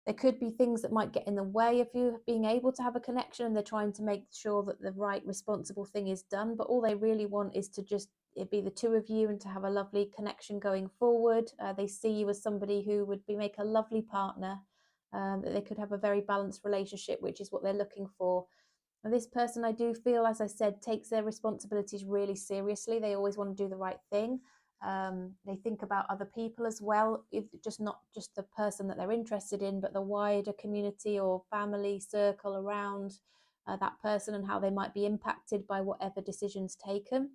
there could be things that might get in the way of you being able to have a connection, and they're trying to make sure that the right responsible thing is done. But all they really want is to just it be the two of you and to have a lovely connection going forward. They see you as somebody who would make a lovely partner, that they could have a very balanced relationship, which is what they're looking for. And this person, I do feel, as I said, takes their responsibilities really seriously. They always want to do the right thing. They think about other people as well, not just the person that they're interested in, but the wider community or family circle around that person and how they might be impacted by whatever decisions taken.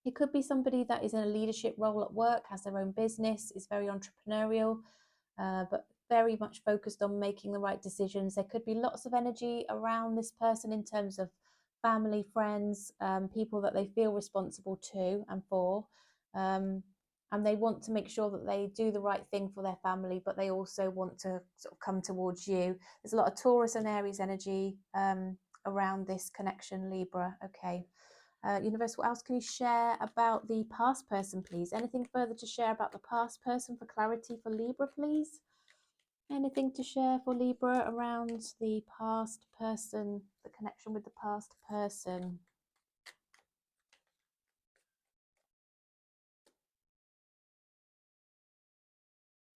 It could be somebody that is in a leadership role at work, has their own business, is very entrepreneurial, but very much focused on making the right decisions. There could be lots of energy around this person in terms of family, friends, people that they feel responsible to and for. And they want to make sure that they do the right thing for their family, but they also want to sort of come towards you. There's a lot of Taurus and Aries energy around this connection, Libra. Okay. Universe, what else can you share about the past person, please? Anything further to share about the past person for clarity for Libra, please? Anything to share for Libra around the past person, the connection with the past person?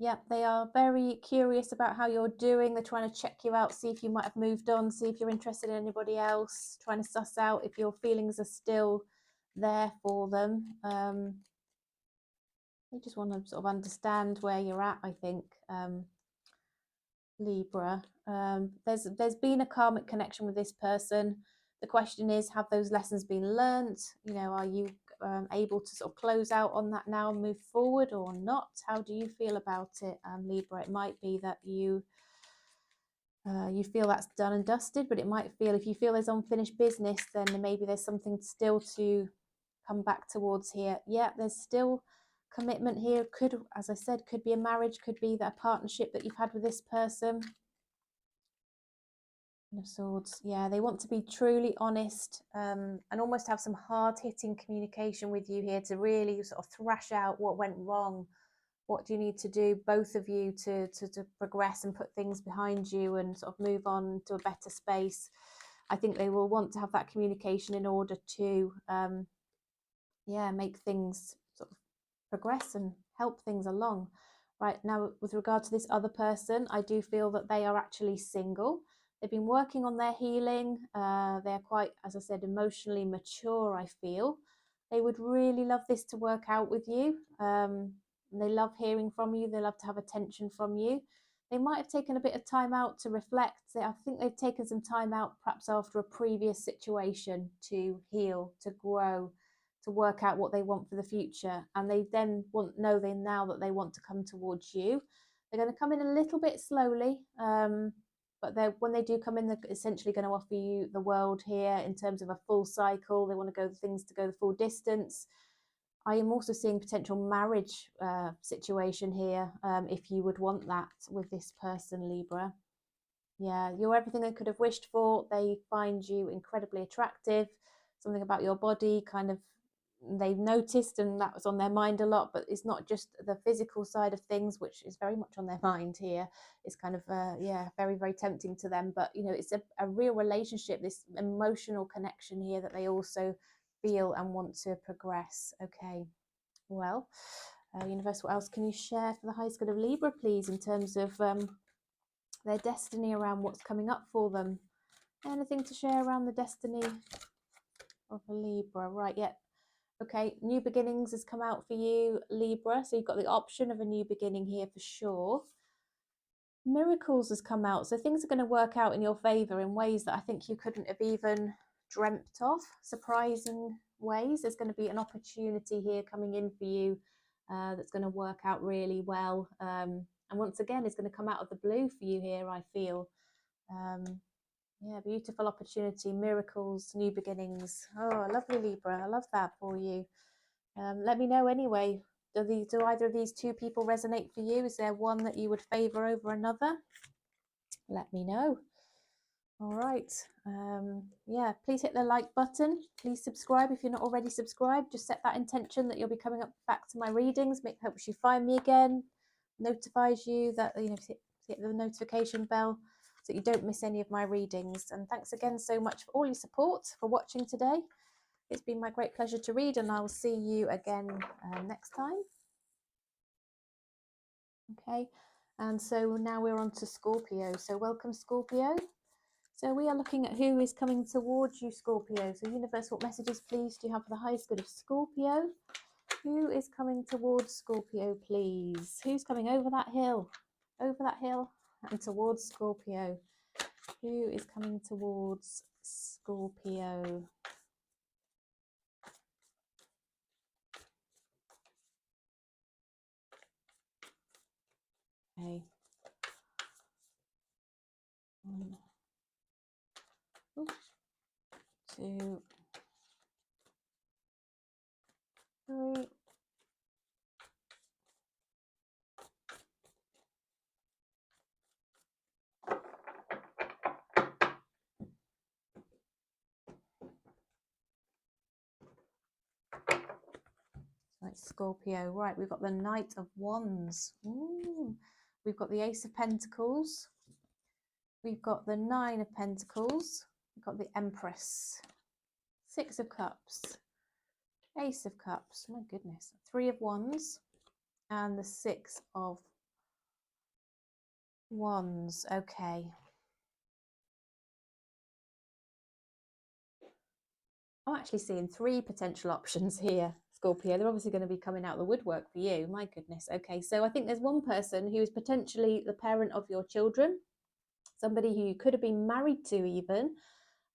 Yep, they are very curious about how you're doing. They're trying to check you out, see if you might have moved on, see if you're interested in anybody else, trying to suss out if your feelings are still there for them. They just want to sort of understand where you're at, I think, Libra. There's been a karmic connection with this person. The question is, have those lessons been learnt? You know, are you able to sort of close out on that now and move forward or not? How do you feel about it, Libra? It might be that you feel that's done and dusted, but it might feel, if you feel there's unfinished business, then maybe there's something still to come back towards here. Yeah, there's still commitment here. Could, as I said, could be a marriage, could be that partnership that you've had with this person. Of Swords. Yeah, they want to be truly honest and almost have some hard-hitting communication with you here to really sort of thrash out what went wrong. What do you need to do, both of you, to progress and put things behind you and sort of move on to a better space? I think they will want to have that communication in order to, make things sort of progress and help things along. Right now, with regard to this other person, I do feel that they are actually single. They've been working on their healing. They're quite, as I said, emotionally mature, I feel. They would really love this to work out with you. They love hearing from you. They love to have attention from you. They might have taken a bit of time out to reflect. I think they've taken some time out, perhaps after a previous situation, to heal, to grow, to work out what they want for the future. And they then know now that they want to come towards you. They're going to come in a little bit slowly, but when they do come in, they're essentially going to offer you the world here in terms of a full cycle. They want to go the full distance. I am also seeing potential marriage situation here, if you would want that with this person, Libra. Yeah, you're everything they could have wished for. They find you incredibly attractive. Something about your body kind of they've noticed, and that was on their mind a lot. But it's not just the physical side of things, which is very much on their mind here. It's kind of very, very tempting to them. But it's a real relationship, this emotional connection here that they also feel and want to progress. Okay, well, Universe, what else can you share for the highest good of Libra, please, in terms of their destiny, around what's coming up for them? Anything to share around the destiny of a Libra? Right, yeah. Okay, new beginnings has come out for you, Libra. So you've got the option of a new beginning here for sure. Miracles has come out. So things are going to work out in your favor in ways that I think you couldn't have even dreamt of. Surprising ways. There's going to be an opportunity here coming in for you that's going to work out really well. And once again, it's going to come out of the blue for you here, I feel. Yeah, beautiful opportunity, miracles, new beginnings. Oh, lovely Libra. I love that for you. Let me know anyway. Do either of these two people resonate for you? Is there one that you would favor over another? Let me know. All right. Yeah, please hit the like button. Please subscribe if you're not already subscribed. Just set that intention that you'll be coming up back to my readings. Helps you find me again. Notifies you that, hit the notification bell so that you don't miss any of my readings. And thanks again so much for all your support, for watching today. It's been my great pleasure to read, and I'll see you again next time. Okay, and so now we're on to Scorpio. So welcome, Scorpio. So we are looking at who is coming towards you, Scorpio. So universe, what messages, please, do you have for the highest good of Scorpio? Who is coming towards Scorpio, please? Who's coming over that hill? Over that hill and towards Scorpio. Who is coming towards Scorpio? Okay. 1, 2, 3. Right, Scorpio. Right, we've got the Knight of Wands. Ooh. We've got the Ace of Pentacles. We've got the 9 of Pentacles. We've got the Empress. 6 of Cups. Ace of Cups. My goodness. 3 of Wands. And the 6 of Wands. Okay. I'm actually seeing 3 potential options here, Scorpio. They're obviously going to be coming out of the woodwork for you. My goodness. Okay, so I think there's one person who is potentially the parent of your children, somebody who you could have been married to even,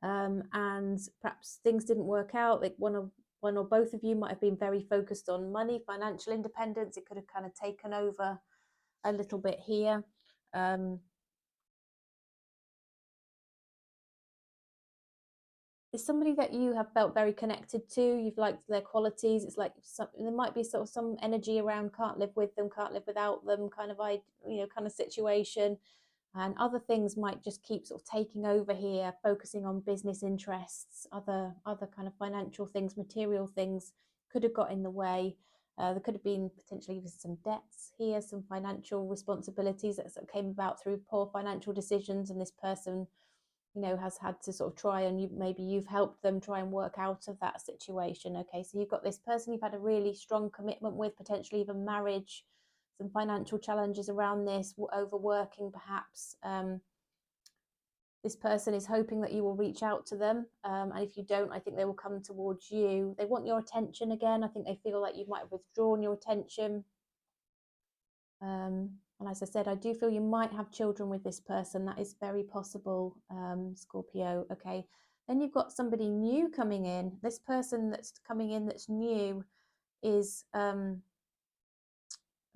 and perhaps things didn't work out. Like one or both of you might have been very focused on money, financial independence. It could have kind of taken over a little bit here. It's somebody that you have felt very connected to. You've liked their qualities. It's like there might be sort of some energy around can't live with them, can't live without them kind of kind of situation. And other things might just keep sort of taking over here, focusing on business interests, other kind of financial things, material things could have got in the way. There could have been potentially even some debts here, some financial responsibilities that sort of came about through poor financial decisions, and this person has had to sort of try, and maybe you've helped them try and work out of that situation. Okay, so you've got this person you've had a really strong commitment with, potentially even marriage, some financial challenges around this, overworking perhaps. This person is hoping that you will reach out to them, and if you don't, I think they will come towards you. They want your attention again. I think they feel like you might have withdrawn your attention. And as I said, I do feel you might have children with this person. That is very possible, Scorpio. Okay. Then you've got somebody new coming in. This person that's coming in that's new is, in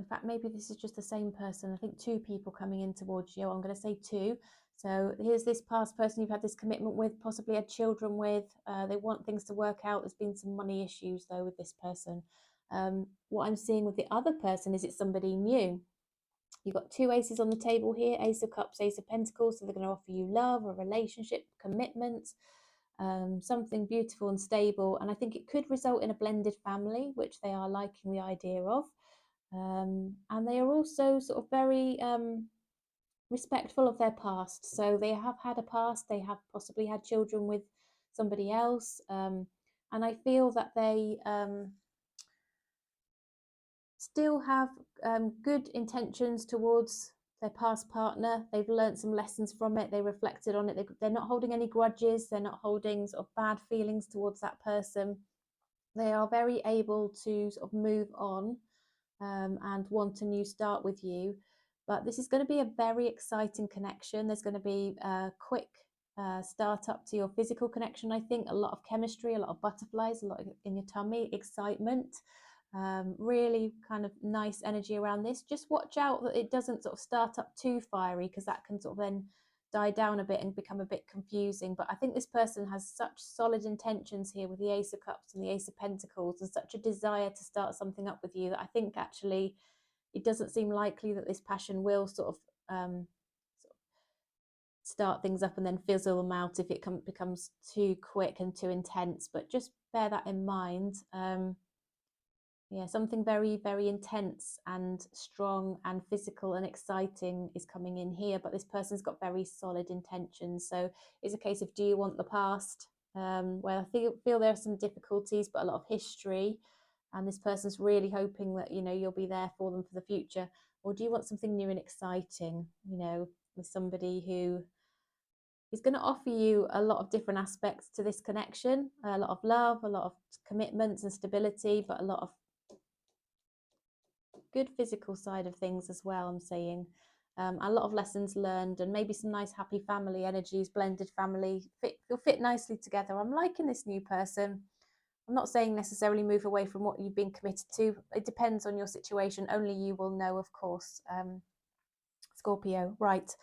fact, maybe this is just the same person. I think 2 people coming in towards you. I'm going to say 2. So here's this past person you've had this commitment with, possibly had children with. They want things to work out. There's been some money issues, though, with this person. What I'm seeing with the other person is it's somebody new. You've got 2 aces on the table here, Ace of Cups, Ace of Pentacles. So they're going to offer you love, a relationship, commitment, something beautiful and stable. And I think it could result in a blended family, which they are liking the idea of. And they are also sort of very respectful of their past. So they have had a past. They have possibly had children with somebody else. And I feel that they still have good intentions towards their past partner. They've learned some lessons from it. They reflected on it. They're not holding any grudges. They're not holding sort of bad feelings towards that person. They are very able to sort of move on and want a new start with you. But this is going to be a very exciting connection. There's going to be a quick start up to your physical connection. I think a lot of chemistry, a lot of butterflies, a lot in your tummy, excitement. Really kind of nice energy around this. Just watch out that it doesn't sort of start up too fiery, because that can sort of then die down a bit and become a bit confusing. But I think this person has such solid intentions here with the Ace of Cups and the Ace of Pentacles, and such a desire to start something up with you, that I think actually it doesn't seem likely that this passion will sort of start things up and then fizzle them out if it becomes too quick and too intense. But just bear that in mind. Yeah, something very, very intense and strong and physical and exciting is coming in here, but this person's got very solid intentions. So it's a case of, do you want the past, where I feel there are some difficulties but a lot of history, and this person's really hoping that, you know, you'll be there for them for the future? Or do you want something new and exciting, you know, with somebody who is going to offer you a lot of different aspects to this connection, a lot of love, a lot of commitments and stability, but a lot of good physical side of things as well, I'm saying. A lot of lessons learned, and maybe some nice happy family energies, blended family, you'll fit nicely together. I'm liking this new person. I'm not saying necessarily move away from what you've been committed to. It depends on your situation. Only you will know, of course. Scorpio, right.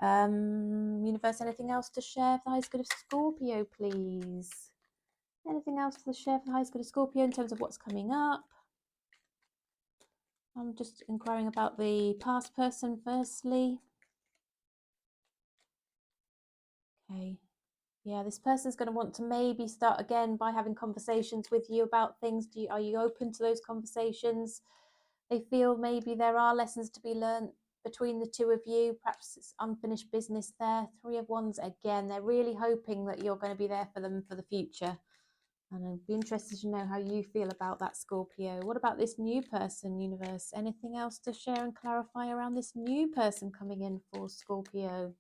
Universe, anything else to share for the highest good of Scorpio, please? Anything else to share for the highest good of Scorpio in terms of what's coming up? I'm just inquiring about the past person firstly. Okay. Yeah, this person's going to want to maybe start again by having conversations with you about things. Are you open to those conversations? They feel maybe there are lessons to be learned between the two of you. Perhaps it's unfinished business there. Three of Wands again. They're really hoping that you're going to be there for them for the future. And I'd be interested to know how you feel about that, Scorpio. What about this new person, universe? Anything else to share and clarify around this new person coming in for Scorpio?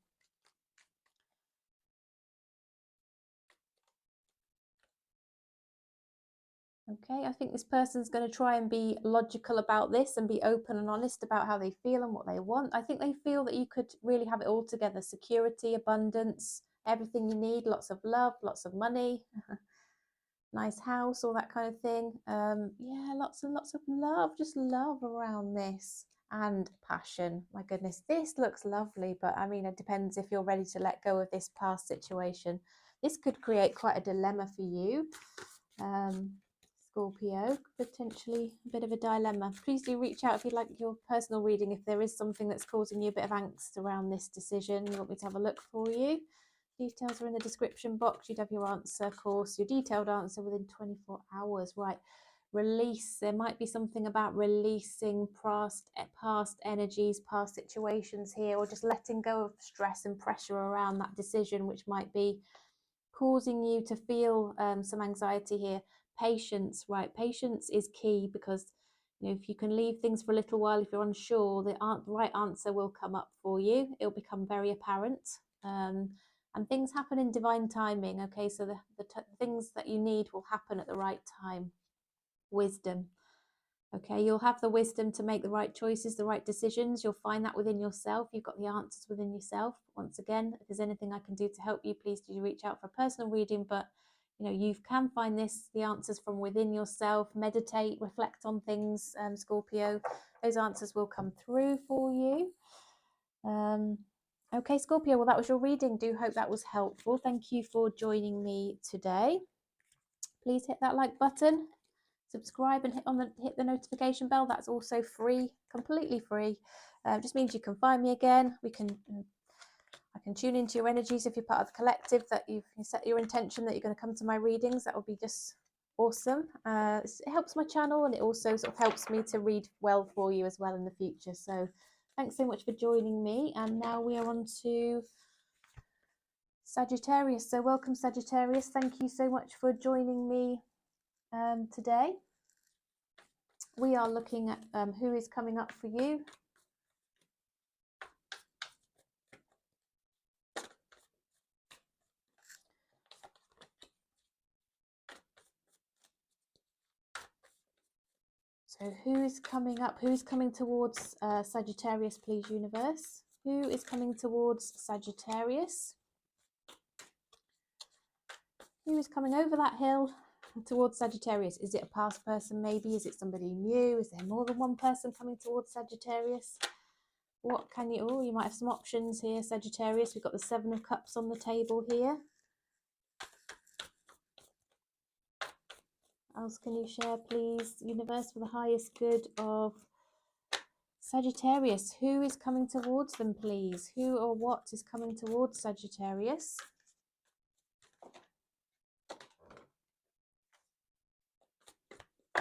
Okay, I think this person's going to try and be logical about this and be open and honest about how they feel and what they want. I think they feel that you could really have it all together. Security, abundance, everything you need, lots of love, lots of money. Nice house, all that kind of thing. Yeah, lots and lots of love, just love around this, and passion. My goodness, this looks lovely, but I mean, it depends if you're ready to let go of this past situation. This could create quite a dilemma for you, Scorpio, potentially a bit of a dilemma. Please do reach out if you'd like your personal reading, if there is something that's causing you a bit of angst around this decision. You want me to have a look for you? Details are in the description box. You'd have your answer, of course, your detailed answer within 24 hours. Right. Release. There might be something about releasing past energies, past situations here, or just letting go of stress and pressure around that decision, which might be causing you to feel some anxiety here. Patience, right? Patience is key, because you know, if you can leave things for a little while, if you're unsure, the right answer will come up for you. It'll become very apparent. And things happen in divine timing, okay? So the things that you need will happen at the right time. Wisdom, okay? You'll have the wisdom to make the right choices, the right decisions. You'll find that within yourself. You've got the answers within yourself. Once again, if there's anything I can do to help you, please do reach out for a personal reading. But, you know, you can find the answers from within yourself. Meditate, reflect on things, Scorpio. Those answers will come through for you. Okay, Scorpio, well, that was your reading. Do hope that was helpful. Thank you for joining me today. Please hit that like button, subscribe, and hit the notification bell. That's also free, completely free. Just means you can find me again. I can tune into your energies if you're part of the collective, that you set your intention that you're going to come to my readings. That would be just awesome. It helps my channel, and it also sort of helps me to read well for you as well in the future. So thanks so much for joining me. And now we are on to Sagittarius. So welcome, Sagittarius. Thank you so much for joining me today. We are looking at who is coming up for you. So who is coming up? Who's coming towards Sagittarius, please, universe? Who is coming towards Sagittarius? Who is coming over that hill towards Sagittarius? Is it a past person maybe? Is it somebody new? Is there more than one person coming towards Sagittarius? what can you, oh, you might have some options here, Sagittarius. We've got the Seven of Cups on the table here. What else can you share, please, universe, for the highest good of Sagittarius? Who is coming towards them, please? Who or what is coming towards Sagittarius?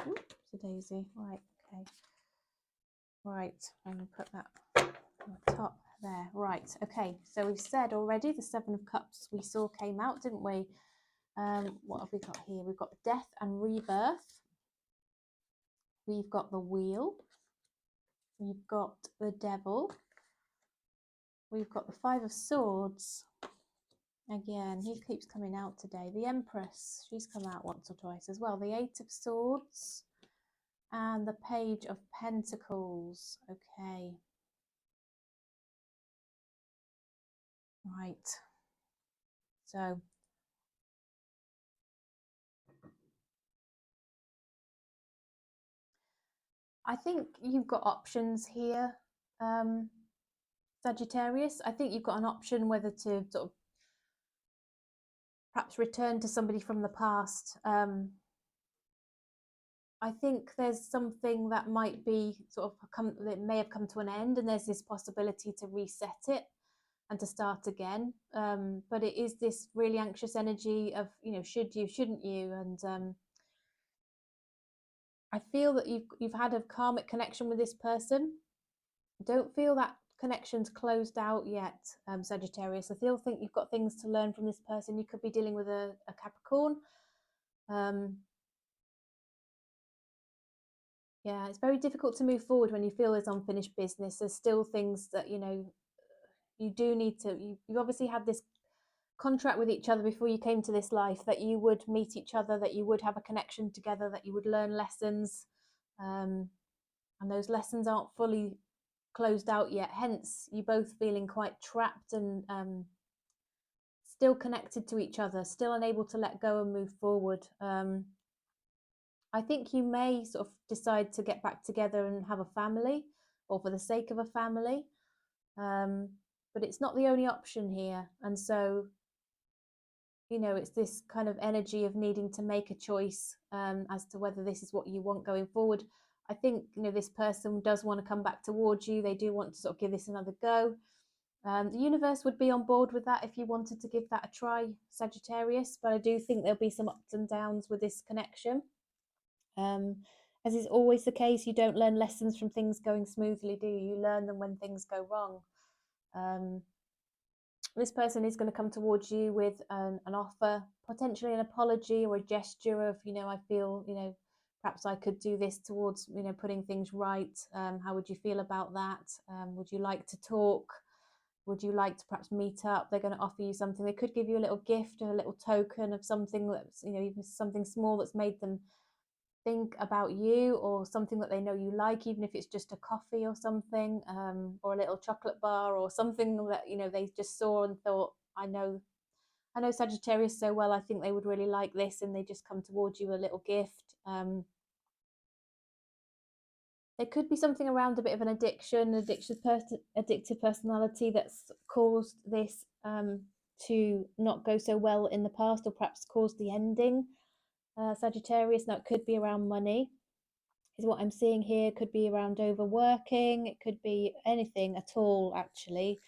Oops, a daisy. Right, okay. Right, I'm going to put that on the top there. Right, okay. So we've said already the Seven of Cups we saw came out, didn't we? What have we got here? We've got death and rebirth. We've got the wheel. We've got the devil. We've got the Five of Swords. Again, he keeps coming out today. The Empress, she's come out once or twice as well. The Eight of Swords and the Page of Pentacles. Okay. Right. So I think you've got options here, Sagittarius. I think you've got an option whether to sort of perhaps return to somebody from the past. I think there's something that might be sort of that may have come to an end, and there's this possibility to reset it and to start again. But it is this really anxious energy of, you know, should you, shouldn't you? And I feel that you've had a karmic connection with this person. Don't feel that connection's closed out yet, Sagittarius. I still think you've got things to learn from this person. You could be dealing with a Capricorn. Yeah, it's very difficult to move forward when you feel there's unfinished business. There's still things that, you know, you do need to, you obviously had this contract with each other before you came to this life, that you would meet each other, that you would have a connection together, that you would learn lessons. And those lessons aren't fully closed out yet. Hence, you both feeling quite trapped and still connected to each other, still unable to let go and move forward. I think you may sort of decide to get back together and have a family, or for the sake of a family. But it's not the only option here. And so, you know, it's this kind of energy of needing to make a choice as to whether this is what you want going forward. I think, you know, this person does want to come back towards you. They do want to sort of give this another go. The universe would be on board with that if you wanted to give that a try, Sagittarius. But I do think there'll be some ups and downs with this connection. As is always the case, you don't learn lessons from things going smoothly, do you? You learn them when things go wrong. This person is going to come towards you with an offer, potentially an apology or a gesture of, you know, I feel, you know, perhaps I could do this towards, you know, putting things right. How would you feel about that? Would you like to talk? Would you like to perhaps meet up? They're going to offer you something. They could give you a little gift or a little token of something that's, you know, even something small that's made them think about you, or something that they know you like, even if it's just a coffee or something, or a little chocolate bar or something that, you know, they just saw and thought, I know Sagittarius so well, I think they would really like this, and they just come towards you, a little gift. There could be something around a bit of an addictive personality that's caused this to not go so well in the past, or perhaps caused the ending, Sagittarius. Now, it could be around money, is what I'm seeing here. It could be around overworking. It could be anything at all, actually.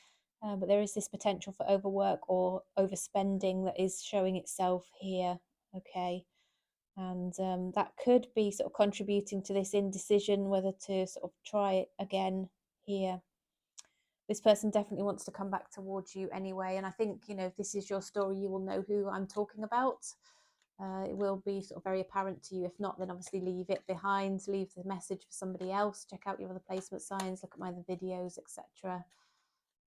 But there is this potential for overwork or overspending that is showing itself here. Okay. And that could be sort of contributing to this indecision whether to sort of try it again here. This person definitely wants to come back towards you anyway. And I think, you know, if this is your story, you will know who I'm talking about. It will be sort of very apparent to you. If not, then obviously leave it behind, leave the message for somebody else, check out your other placement signs, look at my other videos, etc.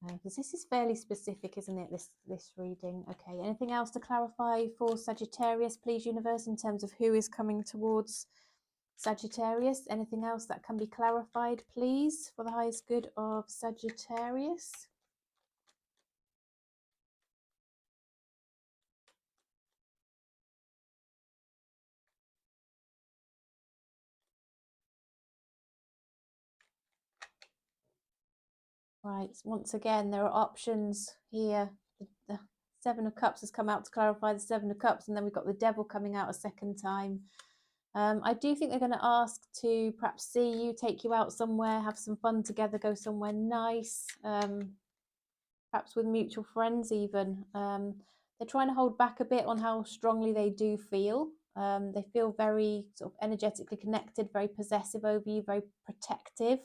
Because this is fairly specific, isn't it, this reading? Okay, anything else to clarify for Sagittarius, please, universe, in terms of who is coming towards Sagittarius? Anything else that can be clarified, please, for the highest good of Sagittarius? Right, once again, there are options here. The Seven of Cups has come out to clarify the Seven of Cups, and then we've got the Devil coming out a second time. I do think they're going to ask to perhaps see you, take you out somewhere, have some fun together, go somewhere nice, perhaps with mutual friends even. They're trying to hold back a bit on how strongly they do feel. They feel very sort of energetically connected, very possessive over you, very protective.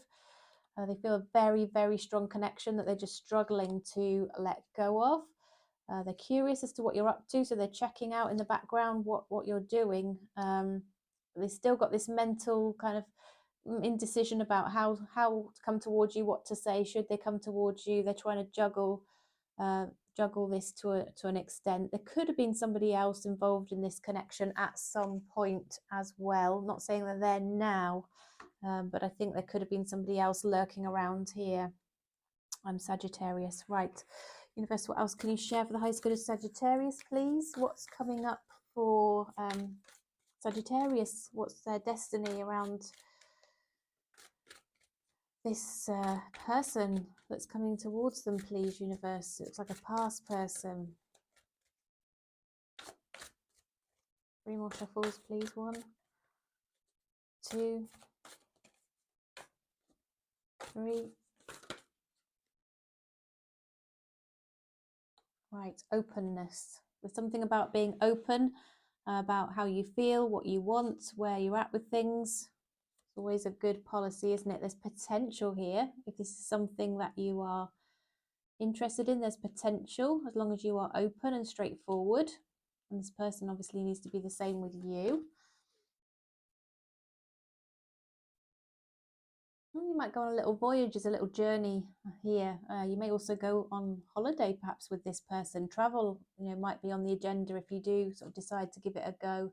They feel a very, very strong connection that they're just struggling to let go of. They're curious as to what you're up to, so they're checking out in the background what you're doing. They've still got this mental kind of indecision about how to come towards you, what to say, should they come towards you. They're trying to juggle this to an extent. There could have been somebody else involved in this connection at some point as well. Not saying they're there now, but I think there could have been somebody else lurking around here. I'm Sagittarius. Right. Universe, what else can you share for the highest good of Sagittarius, please? What's coming up for Sagittarius? What's their destiny around this person that's coming towards them, please, universe? It looks like a past person. 3 more shuffles, please. 1, 2, 3. Right, openness. There's something about being open, about how you feel, what you want, where you're at with things. It's always a good policy, isn't it? There's potential here. If this is something that you are interested in, there's potential as long as you are open and straightforward. And this person obviously needs to be the same with you. You might go on a little voyage, as a little journey here. You may also go on holiday perhaps with this person. Travel, might be on the agenda if you do sort of decide to give it a go.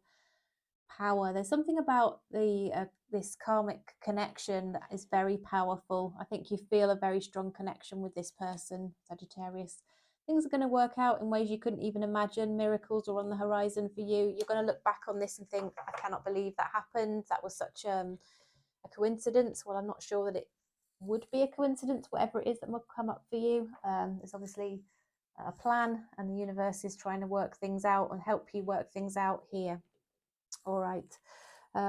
Power. There's something about the this karmic connection that is very powerful. I think you feel a very strong connection with this person, Sagittarius. Things are going to work out in ways you couldn't even imagine. Miracles are on the horizon for you. You're going to look back on this and think, I cannot believe that happened. That was such a coincidence. Well, I'm not sure that it would be a coincidence, whatever it is that will come up for you. There's obviously a plan, and the universe is trying to work things out and help you work things out here. All right,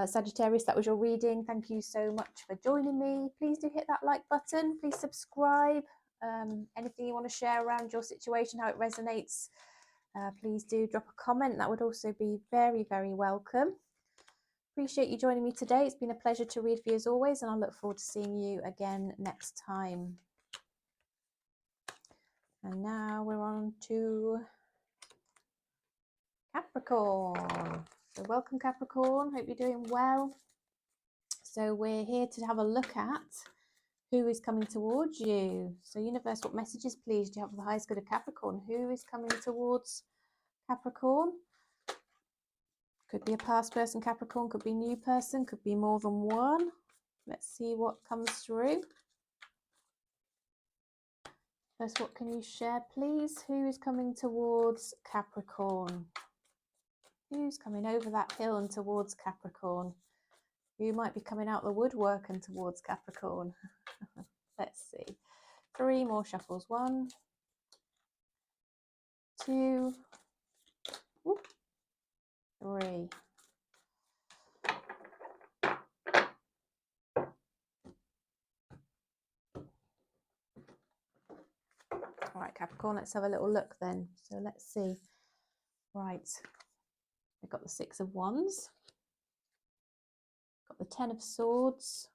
Sagittarius, that was your reading. Thank you so much for joining me. Please do hit that like button. Please subscribe. Anything you want to share around your situation, how it resonates, please do drop a comment. That would also be very, very welcome. Appreciate you joining me today. It's been a pleasure to read for you as always, and I look forward to seeing you again next time. And now we're on to Capricorn. So welcome, Capricorn. Hope you're doing well. So we're here to have a look at who is coming towards you. So universe, what messages please do you have for the highest good of Capricorn? Who is coming towards Capricorn? Could be a past person, Capricorn, could be a new person, could be more than one. Let's see what comes through. First, what can you share, please? Who is coming towards Capricorn? Who's coming over that hill and towards Capricorn? Who might be coming out the woodwork and towards Capricorn? Let's see. 3 more shuffles. 1, 2, 3. All right, Capricorn, let's have a little look then. So let's see. Right, we've got the 6 of Wands, got the 10 of Swords,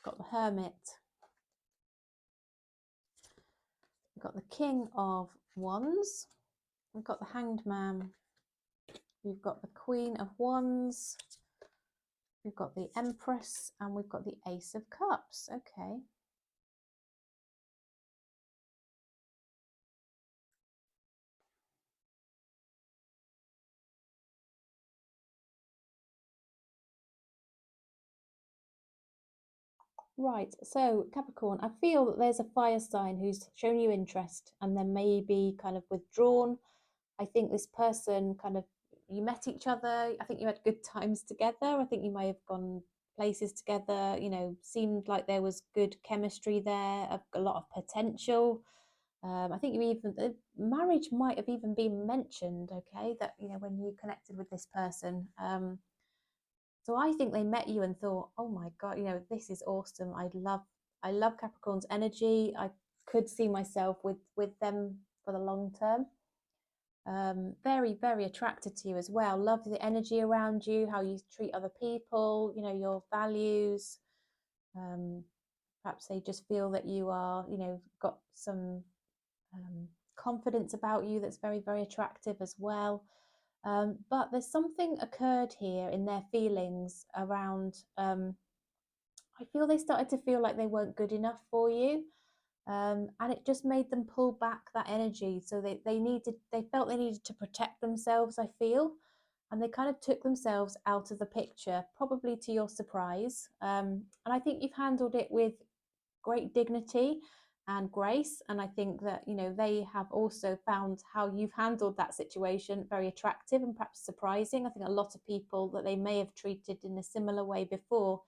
got the Hermit, we've got the King of Wands, we've got the Hanged Man, we've got the Queen of Wands, we've got the Empress, and we've got the Ace of Cups. Okay. Right, so Capricorn, I feel that there's a fire sign who's shown you interest and then maybe kind of withdrawn. I think this person kind of, you met each other, I think you had good times together. I think you may have gone places together, you know, seemed like there was good chemistry there, a lot of potential. I think you even, marriage might have even been mentioned, okay, that, you know, when you connected with this person. So I think they met you and thought, oh my God, you know, this is awesome. I love Capricorn's energy. I could see myself with them for the long term. Very, very attracted to you as well. Love the energy around you, how you treat other people, you know, your values. Perhaps they just feel that you are, you know, got some confidence about you that's very, very attractive as well. But there's something occurred here in their feelings around, I feel they started to feel like they weren't good enough for you. And it just made them pull back that energy. So they felt they needed to protect themselves, I feel. And they kind of took themselves out of the picture, probably to your surprise. And I think you've handled it with great dignity and grace. And I think that, you know, they have also found how you've handled that situation very attractive and perhaps surprising. I think a lot of people that they may have treated in a similar way before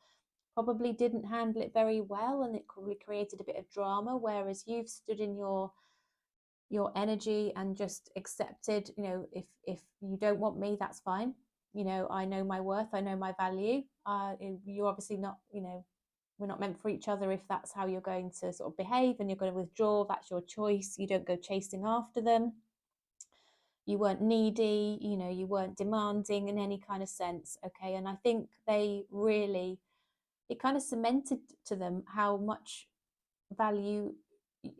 probably didn't handle it very well, and it probably created a bit of drama, whereas you've stood in your energy and just accepted, you know, if you don't want me, that's fine. You know, I know my worth, I know my value. You're obviously not, you know, we're not meant for each other. If that's how you're going to sort of behave and you're going to withdraw, that's your choice. You don't go chasing after them. You weren't needy, you know, you weren't demanding in any kind of sense. Okay. And I think they really, it kind of cemented to them how much value,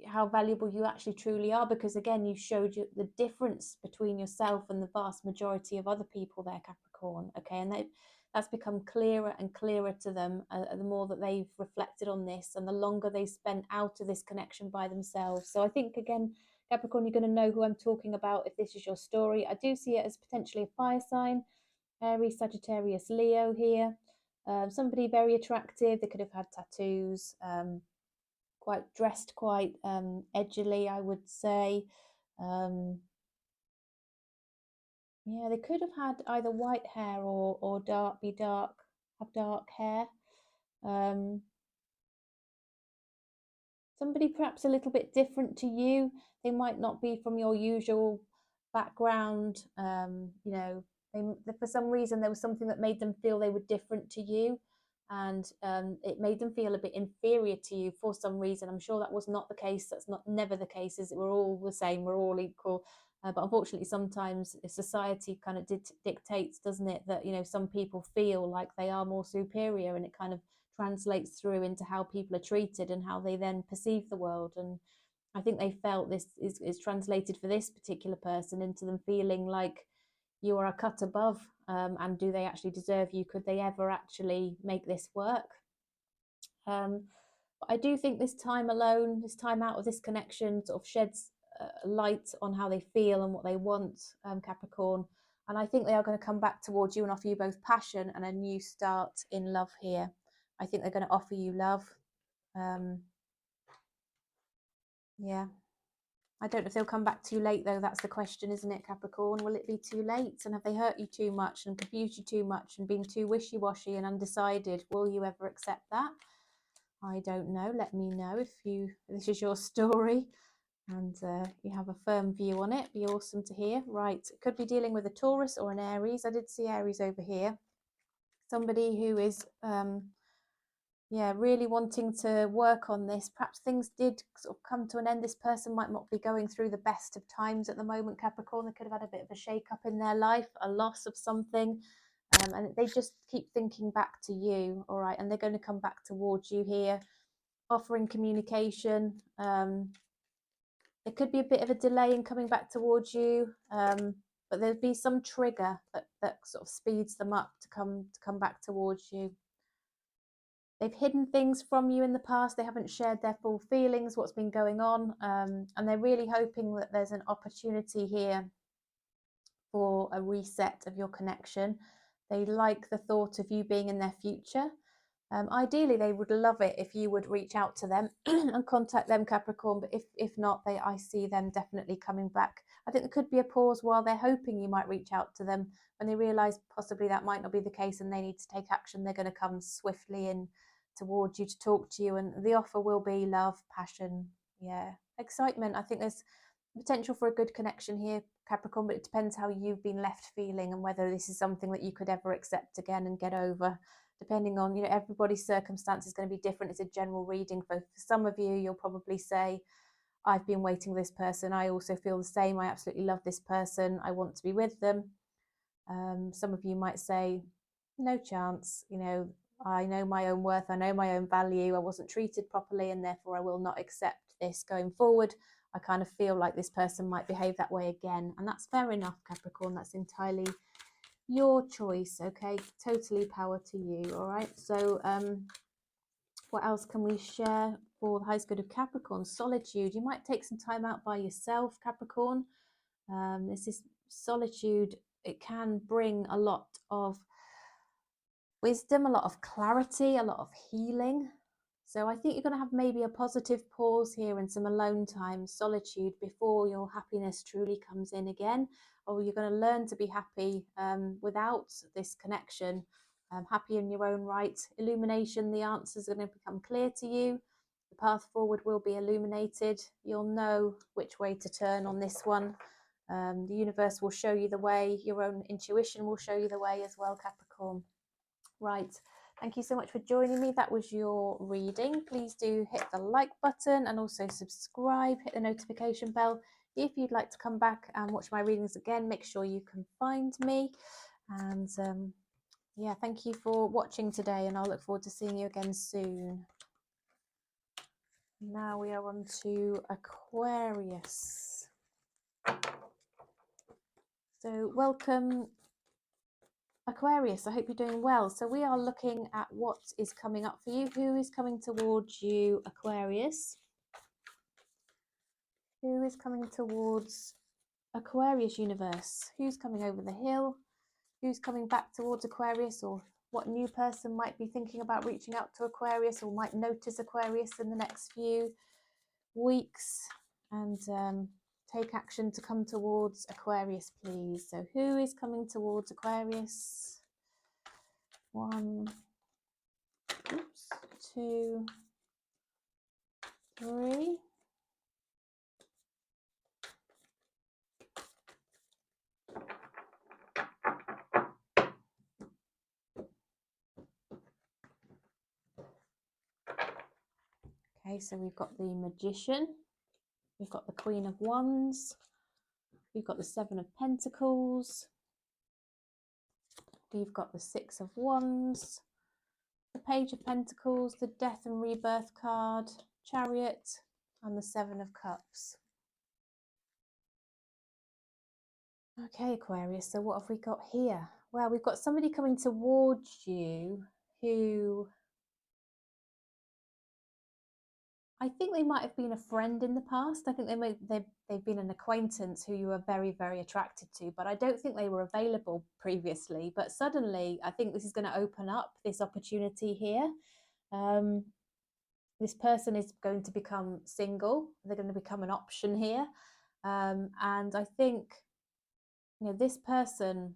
how valuable you actually truly are, because again, you showed you the difference between yourself and the vast majority of other people there, Capricorn. Okay. And that's become clearer and clearer to them, the more that they've reflected on this and the longer they spent out of this connection by themselves. So I think, again, Capricorn, you're going to know who I'm talking about if this is your story. I do see it as potentially a fire sign, Aries, Sagittarius, Leo here. Somebody very attractive. They could have had tattoos, quite dressed quite edgily, I would say. Yeah, they could have had either white hair or have dark hair. Um, Somebody perhaps a little bit different to you. They might not be from your usual background. You know, for some reason there was something that made them feel they were different to you, and it made them feel a bit inferior to you for some reason. I'm sure that was not the case. That's not never the case. Is we're all the same. We're all equal. But unfortunately, sometimes society kind of dictates, doesn't it, that, you know, some people feel like they are more superior, and it kind of translates through into how people are treated and how they then perceive the world. And I think they felt this is translated for this particular person into them feeling like you are a cut above, and do they actually deserve you? Could they ever actually make this work? But I do think this time alone, this time out of this connection, sort of sheds light on how they feel and what they want, Capricorn. And I think they are going to come back towards you and offer you both passion and a new start in love here. I think they're going to offer you love. Yeah. I don't know if they'll come back too late, though. That's the question, isn't it, Capricorn? Will it be too late? And have they hurt you too much and confused you too much and been too wishy-washy and undecided? Will you ever accept that? I don't know. Let me know if this is your story and you have a firm view on it. Be awesome to hear. Right. Could be dealing with a Taurus or an Aries. I did see Aries over here. Somebody who is yeah, really wanting to work on this. Perhaps things did sort of come to an end. This person might not be going through the best of times at the moment, Capricorn. They could have had a bit of a shake up in their life, a loss of something. And they just keep thinking back to you, all right? And they're going to come back towards you here, offering communication. There could be a bit of a delay in coming back towards you, but there'll be some trigger that sort of speeds them up to come back towards you. They've hidden things from you in the past. They haven't shared their full feelings, what's been going on. And they're really hoping that there's an opportunity here for a reset of your connection. They like the thought of you being in their future. Ideally, they would love it if you would reach out to them and contact them, Capricorn. But if not, I see them definitely coming back. I think there could be a pause while they're hoping you might reach out to them. When they realise possibly that might not be the case and they need to take action, they're going to come swiftly in towards you to talk to you, and the offer will be love, passion, yeah, excitement. I think there's potential for a good connection here, Capricorn, but it depends how you've been left feeling and whether this is something that you could ever accept again and get over. Depending on, everybody's circumstance is going to be different. It's a general reading. For some of you, you'll probably say, I've been waiting for this person. I also feel the same. I absolutely love this person. I want to be with them. Some of you might say, no chance. I know my own worth. I know my own value. I wasn't treated properly, and therefore I will not accept this going forward. I kind of feel like this person might behave that way again. And that's fair enough, Capricorn. That's entirely your choice, okay? Totally power to you, all right? So what else can we share for the highest good of Capricorn? Solitude. You might take some time out by yourself, Capricorn. This is solitude. It can bring a lot of wisdom, a lot of clarity, a lot of healing. So I think you're going to have maybe a positive pause here and some alone time, solitude, before your happiness truly comes in again. Or you're going to learn to be happy without this connection, happy in your own right. Illumination, the answers are going to become clear to you. The path forward will be illuminated. You'll know which way to turn on this one. The universe will show you the way. Your own intuition will show you the way as well, Capricorn. Right, thank you so much for joining me. That was your reading. Please do hit the like button and also subscribe, hit the notification bell. If you'd like to come back and watch my readings again, make sure you can find me. And yeah, thank you for watching today, and I'll look forward to seeing you again soon. Now we are on to Aquarius. So welcome, Aquarius. I hope you're doing well. So we are looking at what is coming up for you. Who is coming towards you, Aquarius? Who is coming towards Aquarius universe? Who's coming over the hill? Who's coming back towards Aquarius? Or what new person might be thinking about reaching out to Aquarius or might notice Aquarius in the next few weeks and take action to come towards Aquarius, please. So who is coming towards Aquarius? 1, 2, 3. Okay, so we've got the Magician, we've got the Queen of Wands, we've got the 7 of Pentacles, we've got the 6 of Wands, the Page of Pentacles, the Death and Rebirth card, Chariot, and the 7 of Cups. Okay, Aquarius, so what have we got here? Well, we've got somebody coming towards you who I think they might have been a friend in the past. I think they've been an acquaintance who you were very, very attracted to, but I don't think they were available previously. But suddenly, I think this is going to open up this opportunity here. This person is going to become single. They're going to become an option here. And I think, this person,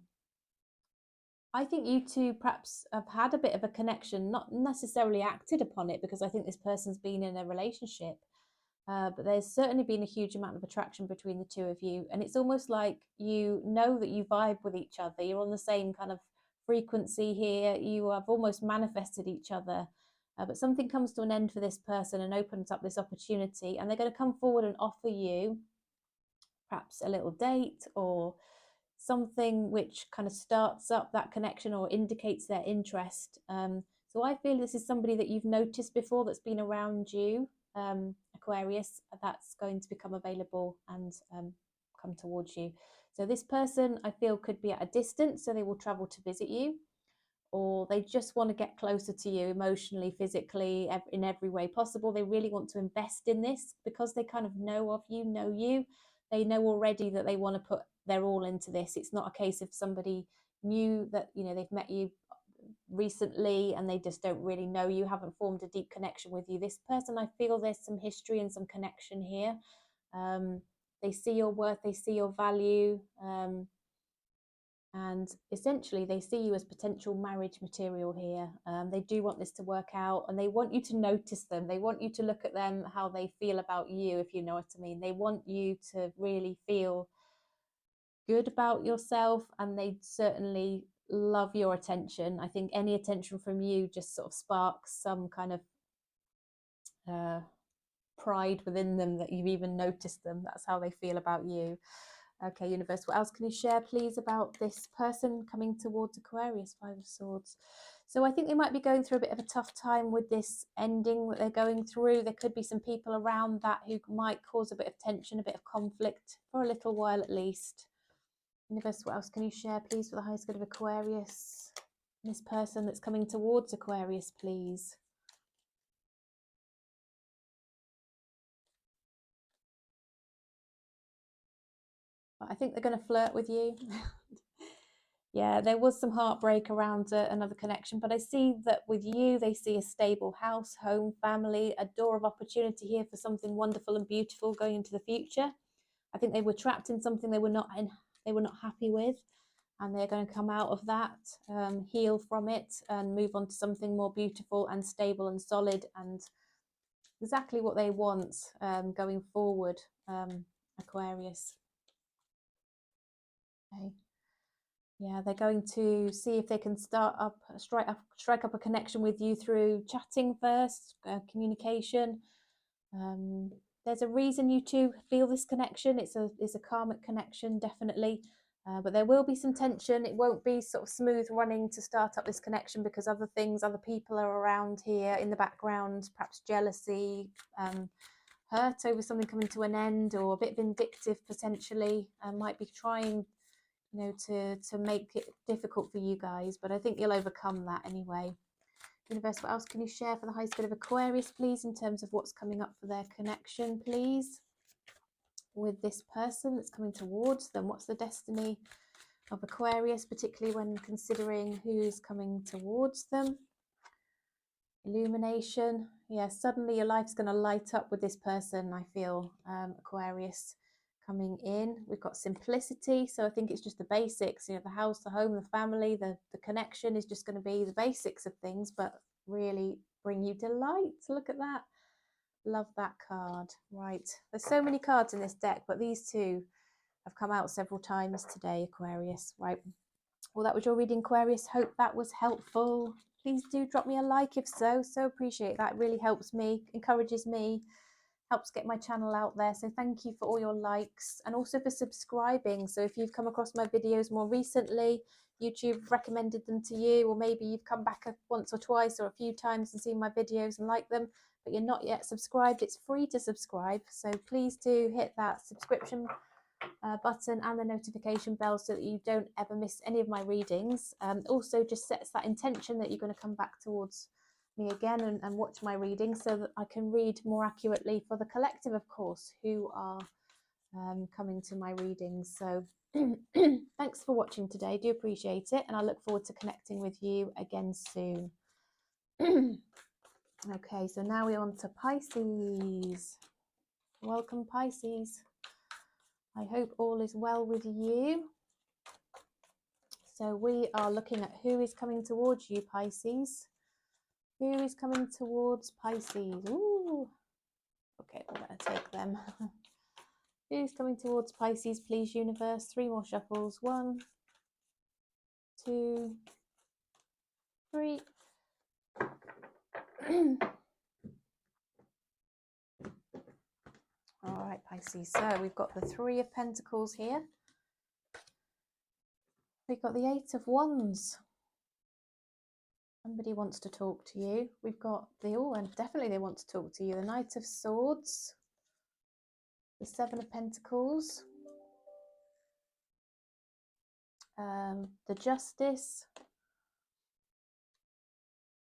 I think you two perhaps have had a bit of a connection, not necessarily acted upon it, because I think this person's been in a relationship. But there's certainly been a huge amount of attraction between the two of you. And it's almost like you know that you vibe with each other. You're on the same kind of frequency here. You have almost manifested each other. But something comes to an end for this person and opens up this opportunity. And they're going to come forward and offer you perhaps a little date or something which kind of starts up that connection or indicates their interest. So I feel this is somebody that you've noticed before that's been around you, Aquarius, that's going to become available and come towards you. So this person, I feel, could be at a distance, so they will travel to visit you, or they just want to get closer to you emotionally, physically, in every way possible. They really want to invest in this because they kind of know of you, know you. They know already that they want to put their all into this. It's not a case of somebody new that, they've met you recently and they just don't really know you, haven't formed a deep connection with you. This person, I feel there's some history and some connection here. They see your worth, they see your value, and essentially they see you as potential marriage material here. They do want this to work out, and they want you to notice them. They want you to look at them, how they feel about you, if you know what I mean. They want you to really feel good about yourself, and they certainly love your attention. I think any attention from you just sort of sparks some kind of pride within them that you've even noticed them. That's how they feel about you. Okay, universe, what else can you share, please, about this person coming towards Aquarius? Five of Swords. So I think they might be going through a bit of a tough time with this ending that they're going through. There could be some people around that who might cause a bit of tension, a bit of conflict for a little while at least. Universe, what else can you share, please, for the highest good of Aquarius? This person that's coming towards Aquarius, please. I think they're going to flirt with you. Yeah, there was some heartbreak around another connection, but I see that with you, they see a stable house, home, family, a door of opportunity here for something wonderful and beautiful going into the future. I think they were trapped in something they were not happy with, and they're going to come out of that, heal from it, and move on to something more beautiful and stable and solid, and exactly what they want going forward, Aquarius. Okay. Yeah, they're going to see if they can strike up a connection with you through chatting first, communication. There's a reason you two feel this connection. It's a karmic connection, definitely. But there will be some tension. It won't be sort of smooth running to start up this connection, because other people are around here in the background, perhaps jealousy, hurt over something coming to an end, or a bit vindictive potentially, might be trying to make it difficult for you guys, but I think you'll overcome that anyway. Universe, what else can you share for the highest good of Aquarius, please, in terms of what's coming up for their connection, please, with this person that's coming towards them? What's the destiny of Aquarius, particularly when considering who's coming towards them? Illumination. Yeah, suddenly your life's going to light up with this person, I feel, Aquarius. Coming in, we've got simplicity, so I think it's just the basics, the house, the home, the family, the connection is just going to be the basics of things, but really bring you delight. Look at that. Love that card. Right, there's so many cards in this deck, but these two have come out several times today, Aquarius. Right, well, that was your reading, Aquarius. Hope that was helpful. Please do drop me a like if so appreciate that. It really helps me, encourages me, helps get my channel out there. So thank you for all your likes, and also for subscribing. So if you've come across my videos more recently, YouTube recommended them to you, or maybe you've come back once or twice or a few times and seen my videos and liked them, but you're not yet subscribed, it's free to subscribe. So please do hit that subscription button and the notification bell so that you don't ever miss any of my readings. Also just sets that intention that you're going to come back towards me again and watch my readings, so that I can read more accurately for the collective, of course, who are coming to my readings. So thanks for watching today, do appreciate it, and I look forward to connecting with you again soon. Okay, so now we're on to Pisces. Welcome, Pisces. I hope all is well with you. So we are looking at who is coming towards you, Pisces. Who is coming towards Pisces? Ooh. Okay, we're going to take them. Who's coming towards Pisces, please, universe? 3 more shuffles. 1, 2, 3. All right, Pisces. So we've got the 3 of Pentacles here. We've got the 8 of Wands. Somebody wants to talk to you. We've got and definitely they want to talk to you. The Knight of Swords. The 7 of Pentacles. The Justice.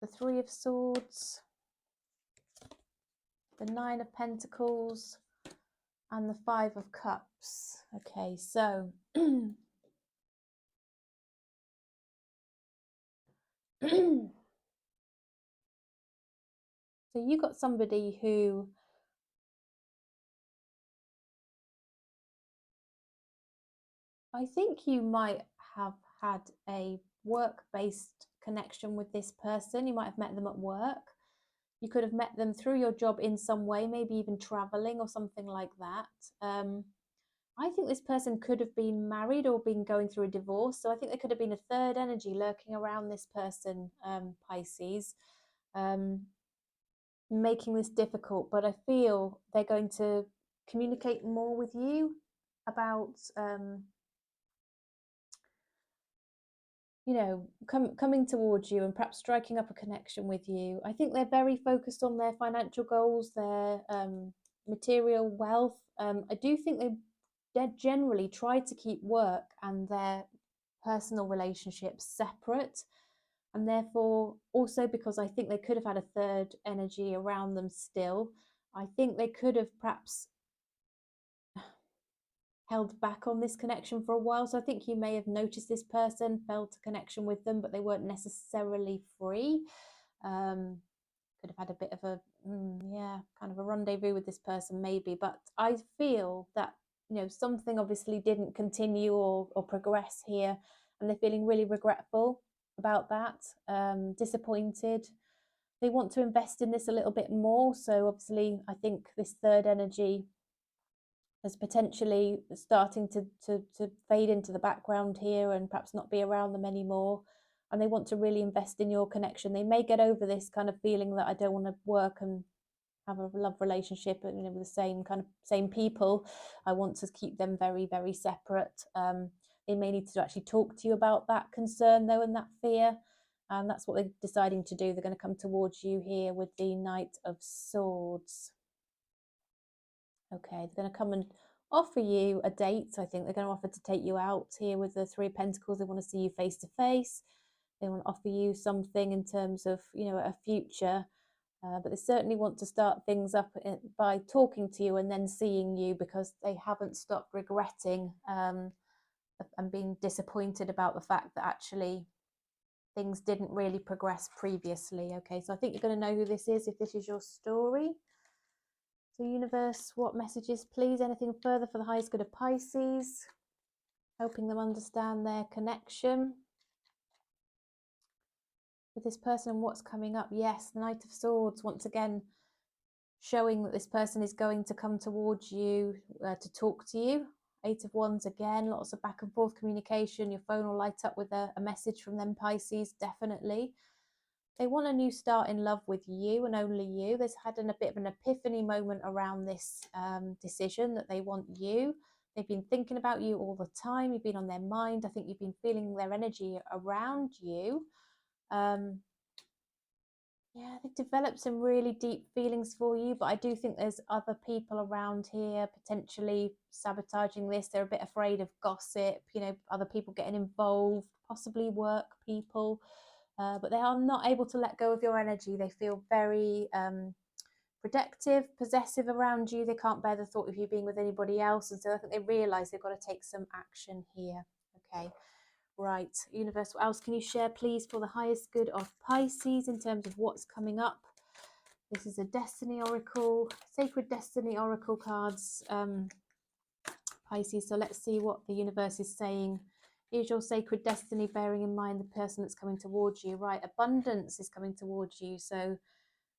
The 3 of Swords. The 9 of Pentacles. And the 5 of Cups. Okay, so so you got somebody who I think you might have had a work-based connection with this person. You might have met them at work. You could have met them through your job in some way, maybe even traveling or something like that. I think this person could have been married or been going through a divorce. So I think there could have been a third energy lurking around this person, Pisces, making this difficult. But I feel they're going to communicate more with you about coming towards you and perhaps striking up a connection with you. I think they're very focused on their financial goals, their material wealth. I do think they generally try to keep work and their personal relationships separate. And therefore, also because I think they could have had a third energy around them still, I think they could have perhaps held back on this connection for a while. So I think you may have noticed this person, felt a connection with them, but they weren't necessarily free. Could have had a bit of a kind of a rendezvous with this person maybe, but I feel that something obviously didn't continue or progress here, and they're feeling really regretful about that, disappointed. They want to invest in this a little bit more. So obviously I think this third energy as potentially starting to fade into the background here and perhaps not be around them anymore. And they want to really invest in your connection. They may get over this kind of feeling that I don't want to work and have a love relationship, with the same people. I want to keep them very, very separate. They may need to actually talk to you about that concern though, and that fear. And that's what they're deciding to do. They're going to come towards you here with the Knight of Swords. Okay, they're going to come and offer you a date. I think they're going to offer to take you out here with the Three of Pentacles. They want to see you face to face. They want to offer you something in terms of, a future. But they certainly want to start things up by talking to you and then seeing you, because they haven't stopped regretting and being disappointed about the fact that actually things didn't really progress previously. Okay, so I think you're going to know who this is if this is your story. So universe, what messages please? Anything further for the highest good of Pisces? Helping them understand their connection with this person and what's coming up. Yes, the Knight of Swords, once again, showing that this person is going to come towards you to talk to you. Eight of Wands again, lots of back and forth communication. Your phone will light up with a message from them, Pisces, definitely. They want a new start in love with you and only you. They've had a bit of an epiphany moment around this decision that they want you. They've been thinking about you all the time. You've been on their mind. I think you've been feeling their energy around you. Yeah, they've developed some really deep feelings for you, but I do think there's other people around here potentially sabotaging this. They're a bit afraid of gossip, other people getting involved, possibly work people. But they are not able to let go of your energy. They feel very protective, possessive around you. They can't bear the thought of you being with anybody else. And so I think they realise they've got to take some action here. Okay, right. Universe, what else can you share, please, for the highest good of Pisces in terms of what's coming up? This is a Destiny Oracle, Sacred Destiny Oracle cards, Pisces. So let's see what the universe is saying. Is your sacred destiny, bearing in mind the person that's coming towards you? Right, abundance is coming towards you. So